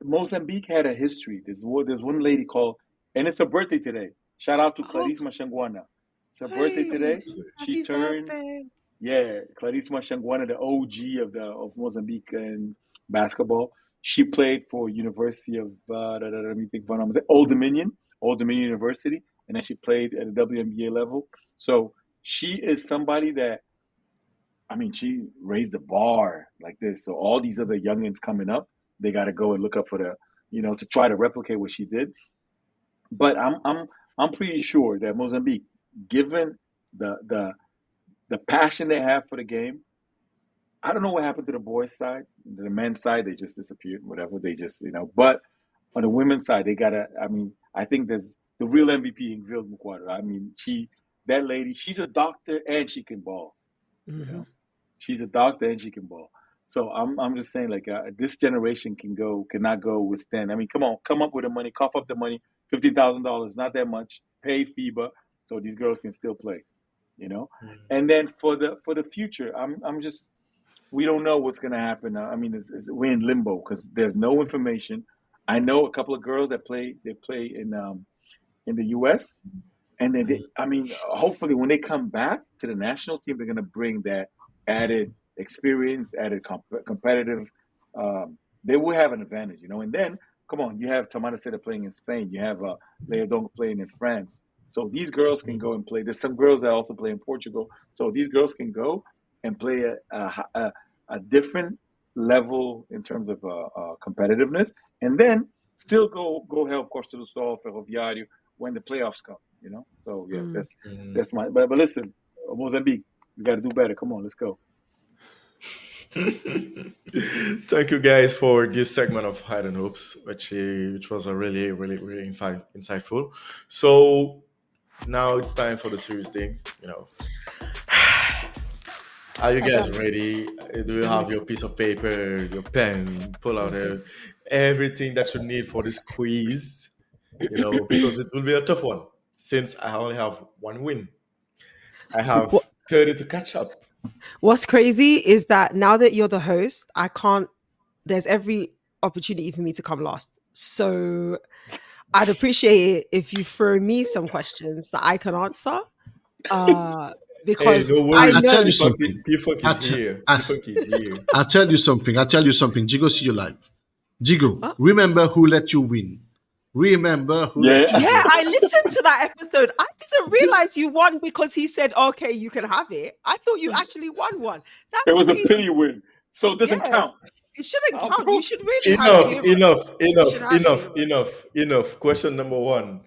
Mozambique had a history. There's one lady called, and it's her birthday today. Shout out to Oh, Clarice Mashangwana. It's her birthday hey, today. She happy turned, birthday. yeah, Clarice Mashangwana, the OG of Mozambique and basketball. She played for University of let me think, Old Dominion University, and then she played at the WNBA level. So she is somebody that, I mean, she raised the bar like this. So all these other youngins coming up, they got to go and look up for to try to replicate what she did. But I'm pretty sure that Mozambique, given the passion they have for the game, I don't know what happened to the boys' side. The men's side, they just disappeared. Whatever, they just. But on the women's side, they gotta. I mean, I think there's the real MVP in Vil Mukwado. I mean, that lady, she's a doctor and she can ball. You Hmm. know, she's a doctor and she can ball. So I'm just saying, like, this generation cannot go withstand. I mean, come on, come up with the money, cough up the money, $15,000, not that much. Pay FIBA so these girls can still play. You know, and then for the future, I'm just, we don't know what's going to happen. I mean, we're in limbo because there's no information. I know a couple of girls that play in the U.S. and then I mean, hopefully when they come back to the national team, they're going to bring that added experience, added competitive. They will have an advantage, And then, come on, you have Tamara Seda playing in Spain. You have Leodon playing in France. So these girls can go and play. There's some girls that also play in Portugal. So these girls can go and play a different level in terms of competitiveness, and then still go help Costa do Sol, Ferroviário when the playoffs come. So yeah, Mm. that's my. But listen, Mozambique, we got to do better. Come on, let's go. Thank you guys for this segment of Hide and Hoops, which was a really, really, really insightful. So now it's time for the serious things. Are you I guys can't. ready? Do you Let me. have your piece of paper, your pen? Pull out Okay. everything that you need for this quiz. Because it will be a tough one. Since I only have one win, I have What 30 to catch up. What's crazy is that now that you're the host, I can't. There's every opportunity for me to come last. So I'd appreciate it if you throw me some questions that I can answer. Uh, Hey, because no I I worries. tell know. you something. P-Funk I, is t- here. I, P-Funk is here. I tell you something. I tell you something. Jigo, see you live. Jigo, uh, remember who let you win. Remember who let you Yeah, Yeah, win. I listened to that episode. I didn't realize you won because he said, "Okay, you can have it." I thought you actually won one. That's it was a crazy. pity win, so it doesn't Yes, count. it shouldn't I'll count. You prove. should really have Enough, zero. enough, You should enough, have enough, zero. enough, enough. Question number one.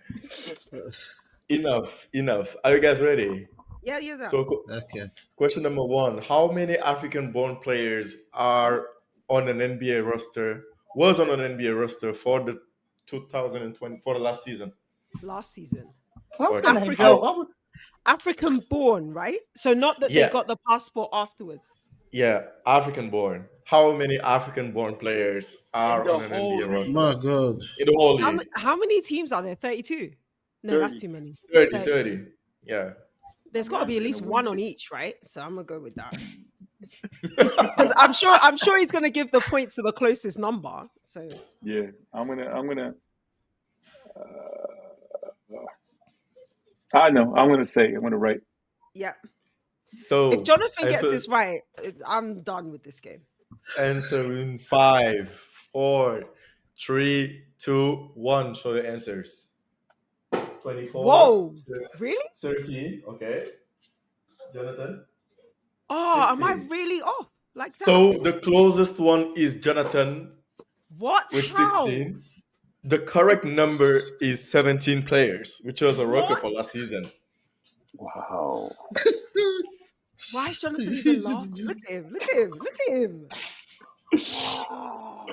Enough, enough. Are you guys ready? Yeah, yeah, yeah. So, Okay. question number one: how many African-born players are on an NBA roster? Was on an NBA roster for the 2020 for the last season? Last season, How can Okay. I African know? How? African born, right? So not that they Yeah, got the passport afterwards. yeah, African born. How many African born players In are the on an whole NBA roster league, My God. in the whole league? How many teams are there? 32. No, that's 30. too many. 30, 30. 30. Yeah. There's I'm got to not be at gonna least win one on this. each, right? So I'm gonna go with that. Because I'm sure he's gonna give the points to the closest number. So Yeah, I'm gonna. I know. I'm gonna write. yeah. If So Jonathan gets answer this right, I'm done with this game. answer in 5, 4, 3, 2, 1. Show your answers. 24, Whoa. Really? 13. Okay. Jonathan, Oh, am I 16. really off like that? So the closest one is Jonathan What? with How? 16. The correct number is 17 players, which was a record What? for last season. Wow. Why is Jonathan even laughing? Look at him. Look at him. Look at him. Oh.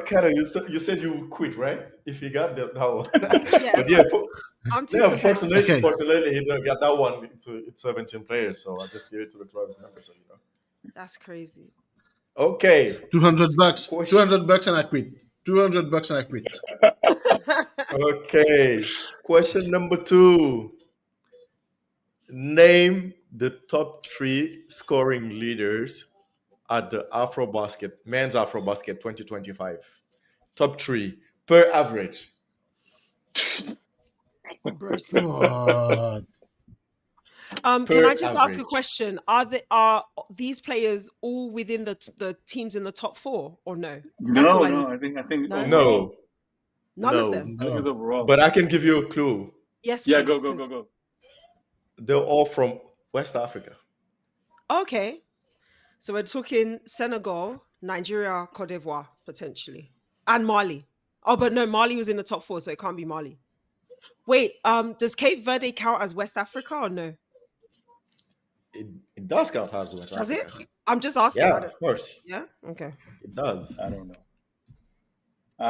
Kara, you said you quit, right? If you got that one. Yeah, But yeah, I'm too yeah, competitive. Okay. fortunately, he didn't get that one. It's 17 players, so I just gave it to the club's number, so you know. That's crazy. Okay. 200 bucks. Question. 200 bucks and I quit. 200 bucks and I quit. Okay. Question number 2. Name the top 3 scoring leaders at the AfroBasket, men's AfroBasket 2025. Top 3 per average. Bruce. God. Can I Per just ask a average. question? Are these players all within the teams in the top 4 or no? That's all No, I need. no. I think No? overall. None of No. them. I think it's No. overall. But I can give you a clue. Yes, Yeah, please. go. They're all from West Africa. Okay. So we're talking Senegal, Nigeria, Cote d'Ivoire, potentially. And Mali. Oh, but no, Mali was in the top 4, so it can't be Mali. Wait, does Cape Verde count as West Africa or no? It does count as West Does it? Africa. I'm just asking. Yeah, I don't. of course. Yeah. Okay. It does. I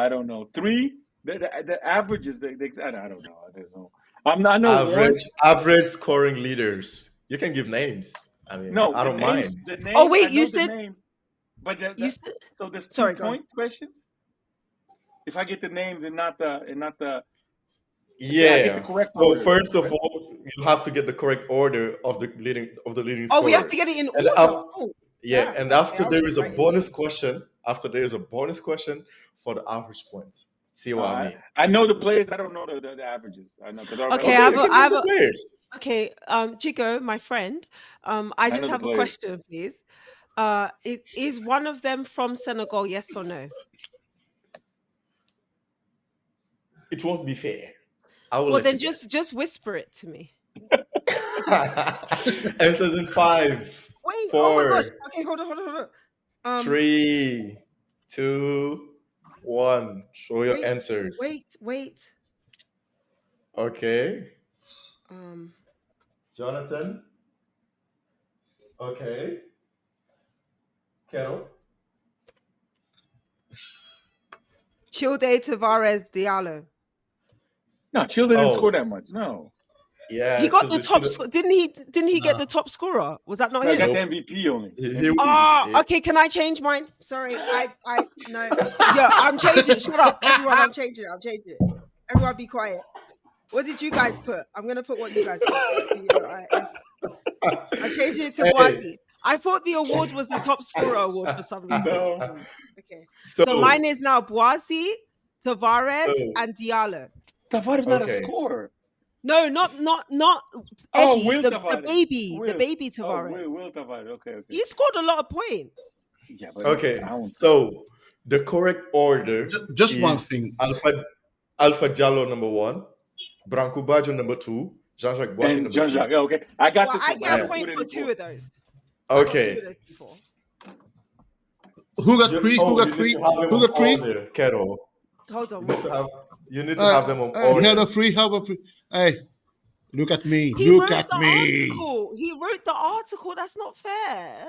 don't know. 3. The averages. I don't know. There's no. I know one. Average scoring leaders. You can give names. I mean, No, I the don't names. mind. The Oh names. I wait, know you the said names. But you said. so there's Sorry, go on. 2-point questions. If I get the names and not the I get the Yeah. correct So order. first of all, you have to get the correct order of the leading Oh, we have to scorers. get it in And order. Oh, yeah, damn. and Okay, after I'll there just is a write it bonus down. question. After there is a bonus question for the average points. See what I mean? I know the players. I don't know the averages. I know because Okay, Okay, you can I name have the a. players. Okay, Djigo, my friend. I I just know the have a players. question, please. Is one of them from Senegal? Yes or no? It won't be fair. I will Well, let then you guess. just whisper it to me. Answers in 5, Wait. Oh my gosh. 4, Okay, hold on. 3, 2, 1. Show your Wait, answers. wait. Okay. Um, Jonathan. Okay. Carol. Childe Tavares Diallo. No, Chile didn't score Oh, that much. No, He yeah. got the Should top. Didn't he? Didn't he get No. the top scorer? Was that not no, I him? got the Nope. MVP only. He, MVP. Oh, he- okay. Can I change mine? Sorry, I no. Yeah, I'm changing. Shut up, everyone. I'm changing. Everyone, be quiet. What did you guys put? I'm gonna put what you guys put. I changed it to hey. Boise. I thought the award was the top scorer award for some reason. No, Okay, so So, mine is now Boise, so Tavares, and Diallo. Tavares not a okay. No, scorer. not Oh, Eddie. Will The Tavares. baby Oh, Tavares. Will Tavares. Okay. He scored a lot of points. Yeah, but Okay. I don't. So the correct order Just one is thing. Alpha Jallo number 1, Branco Baggio number 2, Jean-Jacques Boissy And number Jean 3. Jacques. Okay, I got Well, this I one, but I get a Yeah. didn't point put for any 2 more. of those. I got 2 Okay. of those people. Who got three? Who got You need three? to have them Who on got three? order, Carol. Hold You on, need wait. to have them on Here order. the free. How about free? Hey, look at me. He Look wrote at the me. article. He wrote the article. That's not fair.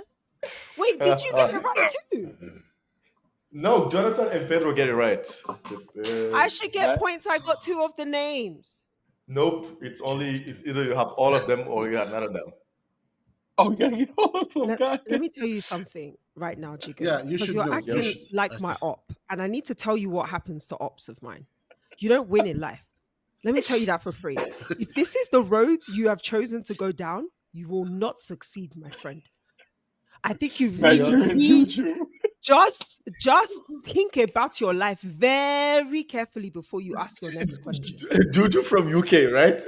Wait, did you get it right too? No, Jonathan and Pedro get it right. I should get That points. I got two of the names. Nope. It's either you have all of them or you have none of them. oh yeah, you know, Let me tell you something right now, Jigo, Yeah, you because should you're know. You Yep. acting should. like my Okay. op, and I need to tell you what happens to ops of mine. You don't win in life. Let me tell you that for free. If this is the road you have chosen to go down, you will not succeed, my friend. I think you See really, ya. Nigerian really juju. just think about your life very carefully before you ask your next question. Juju from UK, right?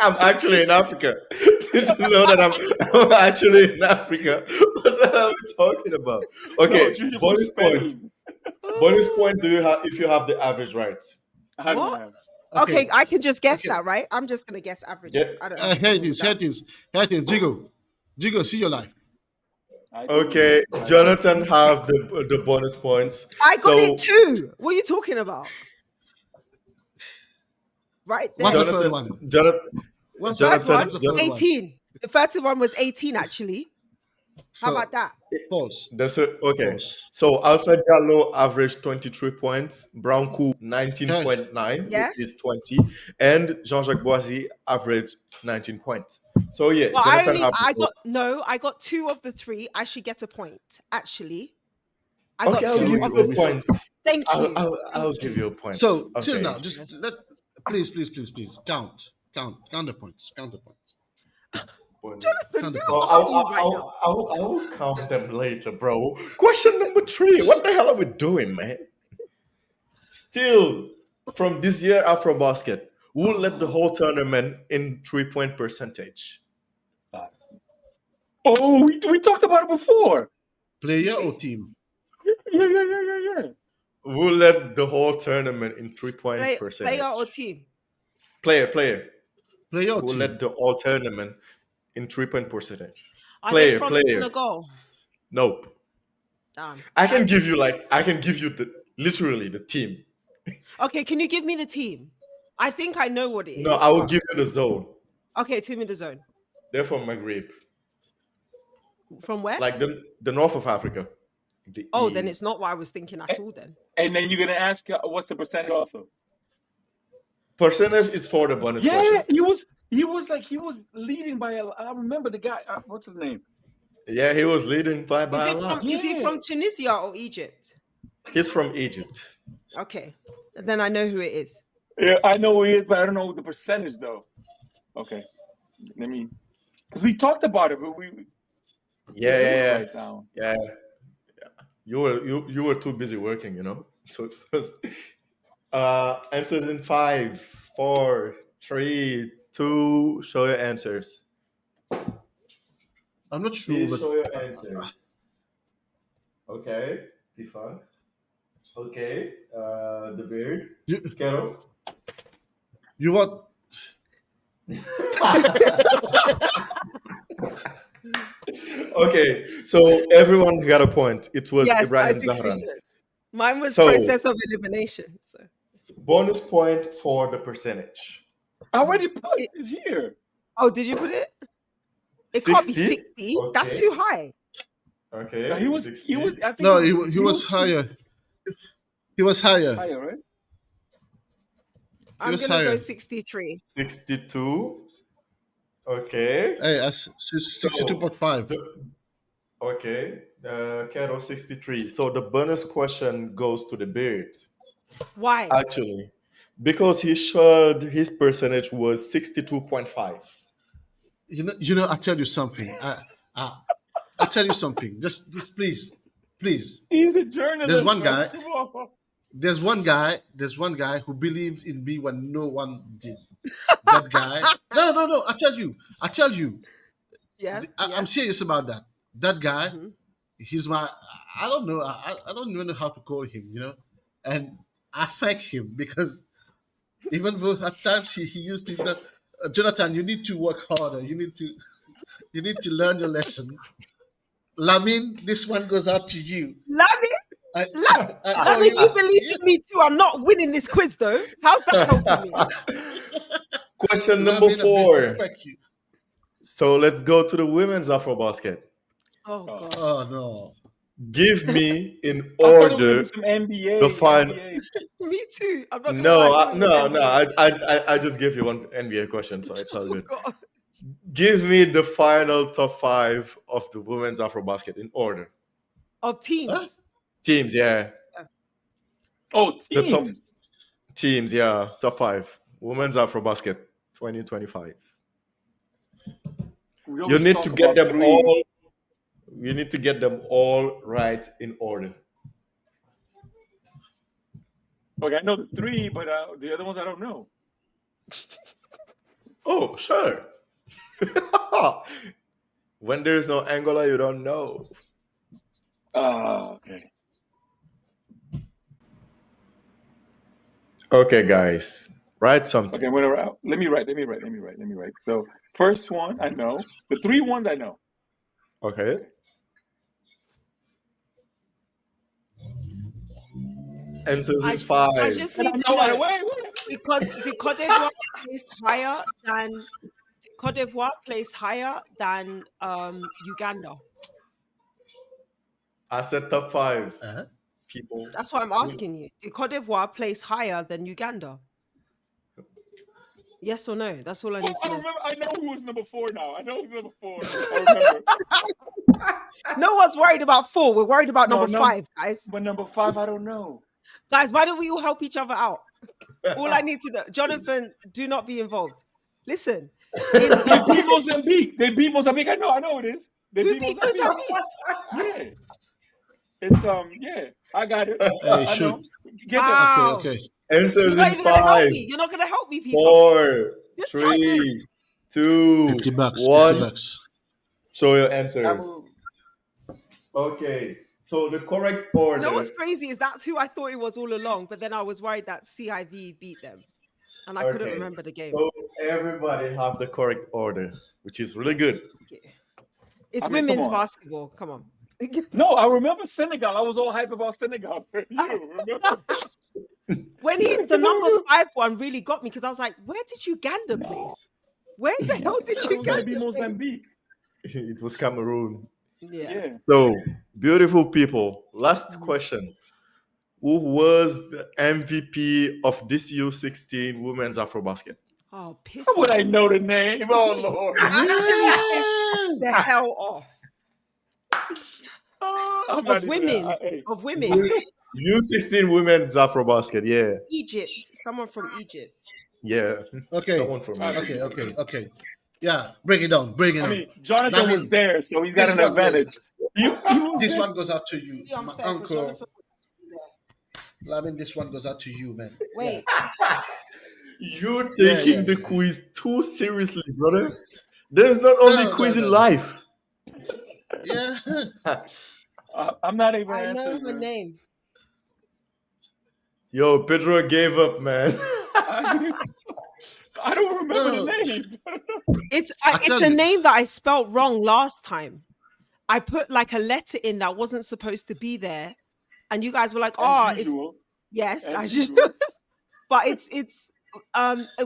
I'm actually in Africa. Did you know that I'm actually in Africa? What the hell are we talking about? No, Okay, juju from bonus point. Spain. Bonus point do you have if you have the average right? I don't What? have. Okay, Okay. I can just guess Okay. that, right? I'm just gonna guess averages. Yeah. I don't have a Here it problem with is. Here that. it is. Here it is. Jigo. Jigo, see your life. I do. Okay, I do. Jonathan have the bonus points. I got it So too. What are you talking about? Right What's the there. third Jonathan, one? Jonathan, What's Third Jonathan, one, what's the third Jon- one? 18. The first one was 18, actually. How So about that? false. that's it. Okay. False. So Alfred Jallo averaged 23 points, Brown Coup Here. 19.9, which Yeah. is 20, and Jean-Jacques Boisy averaged 19 points. So yeah, Well, Jonathan have the I most. got, no, I got two of the three. I should get a point, actually. I Okay, got I'll two give of you the a three. point. Thank you. I'll Thank give you. you a point. So chill Okay. now. Just Yes. let. Please. Count the points. Count the points. Bonus. Jonathan, Count the who Oh, points. are you right now? I'll count them later, bro. Question number 3. What the hell are we doing, man? Still, from this year Afrobasket, who led the whole tournament in 3-point percentage? Oh, we talked about it before. Player Did or we? team? Yeah. Who led the whole tournament in 3-point Player or percentage? team? Player. Player or Who led team? the whole tournament in 3-point percentage? Are they from Player. Senegal? Nope. Damn. I can give you the literally the team. Okay, can you give me the team? I think I know what it No, is, I will but give you the zone. okay, team in the zone. They're from Maghreb, From where? like the north of Africa. The Oh, then E it's not what I was thinking at all then. And then you're gonna ask what's the percentage also? percentage is for the bonus Yeah, question. he was leading by I remember the guy. What's his name? Yeah, he was leading by a lot. Is he Yeah, from Tunisia or Egypt? He's from Egypt. Okay. Then I know who it is. yeah. I know who he is, but I don't know the percentage though. Okay, let me because we talked about it, but we Yeah, let me yeah, write down. yeah. You were too busy working, you know. So it was answers in 5, 4, 3, 2. Show your answers. I'm not sure, Please but show your answers. Okay, P-Funk. Okay, the beard. you Kettle. you what? Okay, so everyone got a point. It was Yes, I Ibrahim think we Zahran. should. Mine was So process of elimination. So bonus point for the percentage. I already put it, it's here. oh, did you put it? It can't be 60. 60. That's Okay. too high. Okay. He was 60. I think No, he he was was higher. He was higher. higher, right? He I'm was gonna go higher. 63. 62. Okay. Hey, I 62.5. So the okay. Kettle 63. So the bonus question goes to the beard. Why? Actually. Because he showed his percentage was 62.5. You know. I tell you something. I tell you something. Just please. He's a There's journalist, one man. guy. Come on. There's one guy who believed in me when no one did. That guy. No. I tell you. Yeah, I'm yeah. serious about that. That guy. Hmm. He's my. I don't know. I don't even know how to call him. And I thank him because even though at times he used to. Jonathan, you need to work harder. You need to learn your lesson. Lamin, this one goes out to you. Love it. I, Love I I know mean, you. you believed in me too. I'm not winning this quiz though. How's that helping me? Question number Lamin, a big 4. thank you. So let's go to the women's Afrobasket. Oh Oh, gosh. Oh no. Give me in I thought it was gonna be order some NBA. the final. NBA. Me too. I'm not gonna lie. No, I thought it was no. NBA. I just gave you one NBA question, so it's all Oh good. god. Give me the final top five of the women's Afrobasket in order. Of Huh? teams. Teams, yeah. Oh, The top teams. teams, yeah. Top five. Women's Afrobasket 2025. We You always need to talk get about them three. all. You need to get them all right in order. Okay, I know the three, but the other ones I don't know. Oh, sure. When there's no Angola, you don't know. Okay. Okay, guys, write something. Okay, whatever. Let me write. So first one I know. The three ones I know. Okay. Answers I, in j- I five. just And need I to know. know Wait. because the Cote d'Ivoire place higher than Cote d'Ivoire place higher than Uganda. I said top five Uh-huh. people. That's what I'm asking you. The Cote d'Ivoire place higher than Uganda? Yes or no? That's all I Oh, need to I know. remember. I know who was number 4 now. I know who's number 4. I remember. No one's worried about 4. We're worried about No, number 5, guys. But number 5, I don't know. Guys, why don't we all help each other out? All I need to know, Jonathan, do not be involved. Listen, They beat Mozambique. I know it is. They who beat beat Mozambique. Mozambique? Yeah. It's yeah. I got it. Hey, I shoot. know. Get them. Okay, Wow. okay. Answers You're not in even gonna help five, me. You're not gonna help me, people. 4, Just tell me. 3, 2, 50 bucks, 50 1. bucks. Show your answers. Cameroon. Okay. So the correct You order. know what's crazy is that's who I thought it was all along, but then I was worried that CIV beat them, and I couldn't Okay. remember the game. So everybody have the correct order, which is really good. Okay. It's I mean, come women's on. basketball. Come on. No, I remember Senegal. I was all hype about Senegal for you. Remember? When the number 5 one really got me because I was like, where did Uganda place? Where the hell did It was gonna be Uganda place? Mozambique. It was Cameroon. Yeah. So, beautiful people. Last question. Who was the MVP of this U16 Women's Afrobasket? Oh, piss How would off. I know the name? Oh Lord. Actually piss Yeah. the hell off. I'm not Of even women. hey. Of women. U16 Women's Afrobasket, yeah. Egypt. Someone from Egypt. Yeah. Okay. Someone from I Egypt. mean, Okay. Yeah, bring it on, bring it I on. mean, Jonathan was Lamin, there, so he's got this an one goes. advantage. He was This there. one goes out to you, Really my unfair because uncle. Jonathan. Lamin, this one goes out to you, man. Wait. You're Yeah, taking yeah, the yeah. quiz too seriously, brother. There's not only No, quiz in no. life. Yeah. I'm not even I know answering. her Man. name. Yo, Pedro gave up, man. I don't remember No. the name. It's tell a you. name that I spelt wrong last time. I put like a letter in that wasn't supposed to be there, and you guys were like, "Oh, As it's usual. yes, As as usual. usual." But it's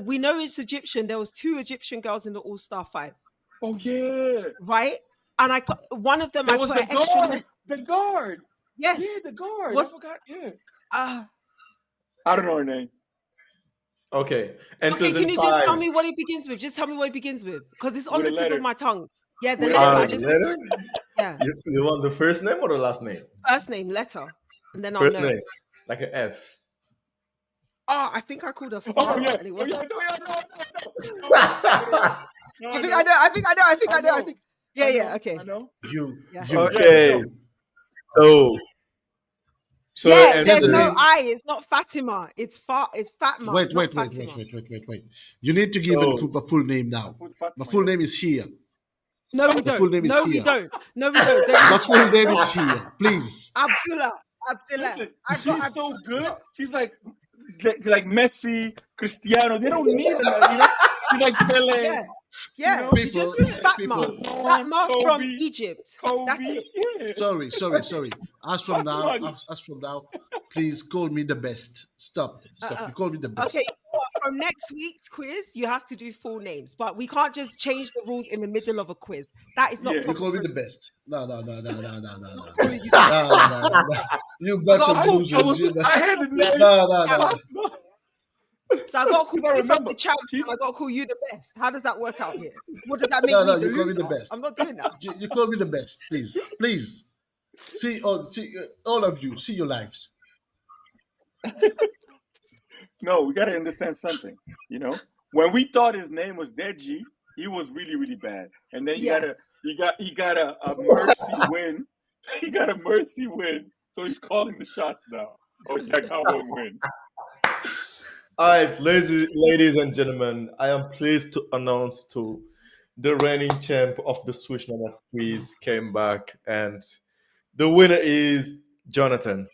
we know it's Egyptian. There was 2 Egyptian girls in the All-Star 5, Oh yeah. right? And I got one of them. That I was put the an extra. guard. The guard. Yes. Yeah, the guard. Was- I forgot. Yeah. Uh, I don't know her name. Okay. okay, Answers can in you just tell 5. me what it begins with? Just tell me what it begins with, because it's on With the a tip letter. of my tongue. Yeah, the With a letter. I letter. just Letter? yeah, You want the first name or the last name? first name, letter, and then I'll First know. name. Like an F. Oh, I think I called her Oh Farah, yeah. and it Oh was. yeah. No. I think I know. I think I know. Yeah. Okay. I know. You. Yeah. You. Okay. So Yeah, there's no answers. I. It's not Fatima. It's Fatma. Wait, It's not wait. Fatima. You need to give So the full name now. Put Fatima, The full yeah. name is here. No, we The full don't. name is No, we here. don't. No, we don't. Don't The even full try. name is here. Please. Abdullah. Listen, I she's got. so good. She's like Messi, Cristiano. They don't need another. You know, she's like Pele. Yeah. Yeah. know, You just people- Fatma. people- Fatma from Kobe, Egypt. Kobe. That's it. Yeah. Sorry. As from now, please call me the best. Stop. You call me the best. Okay. from next week's quiz, you have to do full names, but we can't just change the rules in the middle of a quiz. That is not Yeah. You proper. call me the best. No, no, no, no, no, no, no, I'm not no. calling you the No, best. no, no, no, no. You I bunch got of to I, call I losers. was You know. I had the name. No, no, no, no. No, So I got to call because I if I'm remember the champ she. and I got to call you the best. How does that work out here? What does that make No, me no. the You call me loser? the best. I'm not doing that. You call me the best, please, please. See, all of you. See your lives. No, we got to understand something. You know, when we thought his name was Deji, he was really really bad, and then Yeah. he got a mercy win. He got a mercy win, so he's calling the shots now. Oh yeah, I got one win. All right, ladies and gentlemen, I am pleased to announce to the reigning champ of the Swish Nomad quiz came back, and the winner is Jonathan,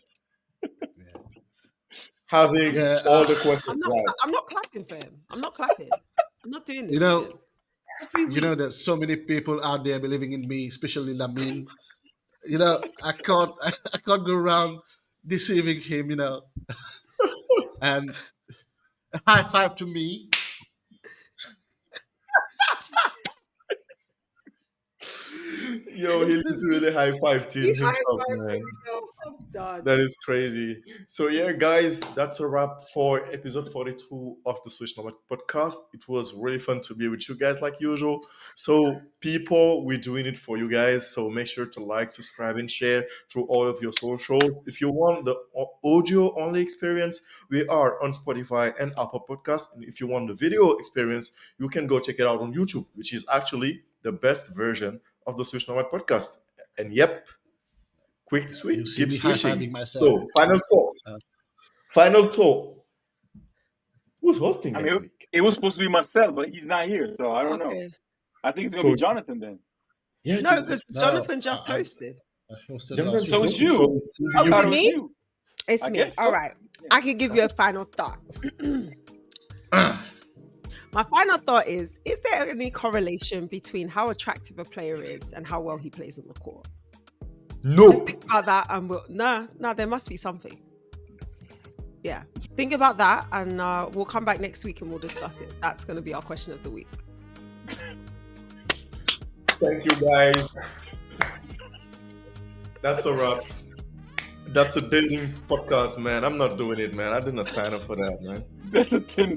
having Yeah. all the questions I'm not. right. I'm not clapping for him. I'm not clapping. I'm not doing You this to know, him. Every week. there's so many people out there believing in me, especially Lamin. I can't, I can't go around deceiving him. And a high five to me. Yo, he literally high fived He high himself, fives man. himself. I'm done. That is crazy. So yeah, guys, that's a wrap for episode 42 of the Switch Nomad podcast. It was really fun to be with you guys like usual. So people, we're doing it for you guys. So make sure to like, subscribe, and share through all of your socials. If you want the audio only experience, we are on Spotify and Apple Podcasts. And if you want the video experience, you can go check it out on YouTube, which is actually the best version of the Switch Nomad podcast. And yep, quick You switch, see keep me high switching. fiving myself. So, final thought. Uh, Final thought. Who's hosting I next mean, week? it was supposed to be Marcel, but he's not here, so I don't know. Okay. I think it's gonna be So, Jonathan then. yeah, No, because no, Jonathan just I, hosted. I hosted Jonathan last just So week. it's hosted. you. So, I Oh, is thought it it was me? you. It's I me. guess All so. right. Yeah. I can give you a final thought. My final thought is there any correlation between how attractive a player is and how well he plays on the court? Just nope. think about that and no, there must be something. Yeah. Think about that and we'll come back next week and we'll discuss it. That's going to be our question of the week. Thank you, guys. That's a wrap. That's a dating podcast, man. I'm not doing it, man. I did not sign up for that, man. That's a Tinder.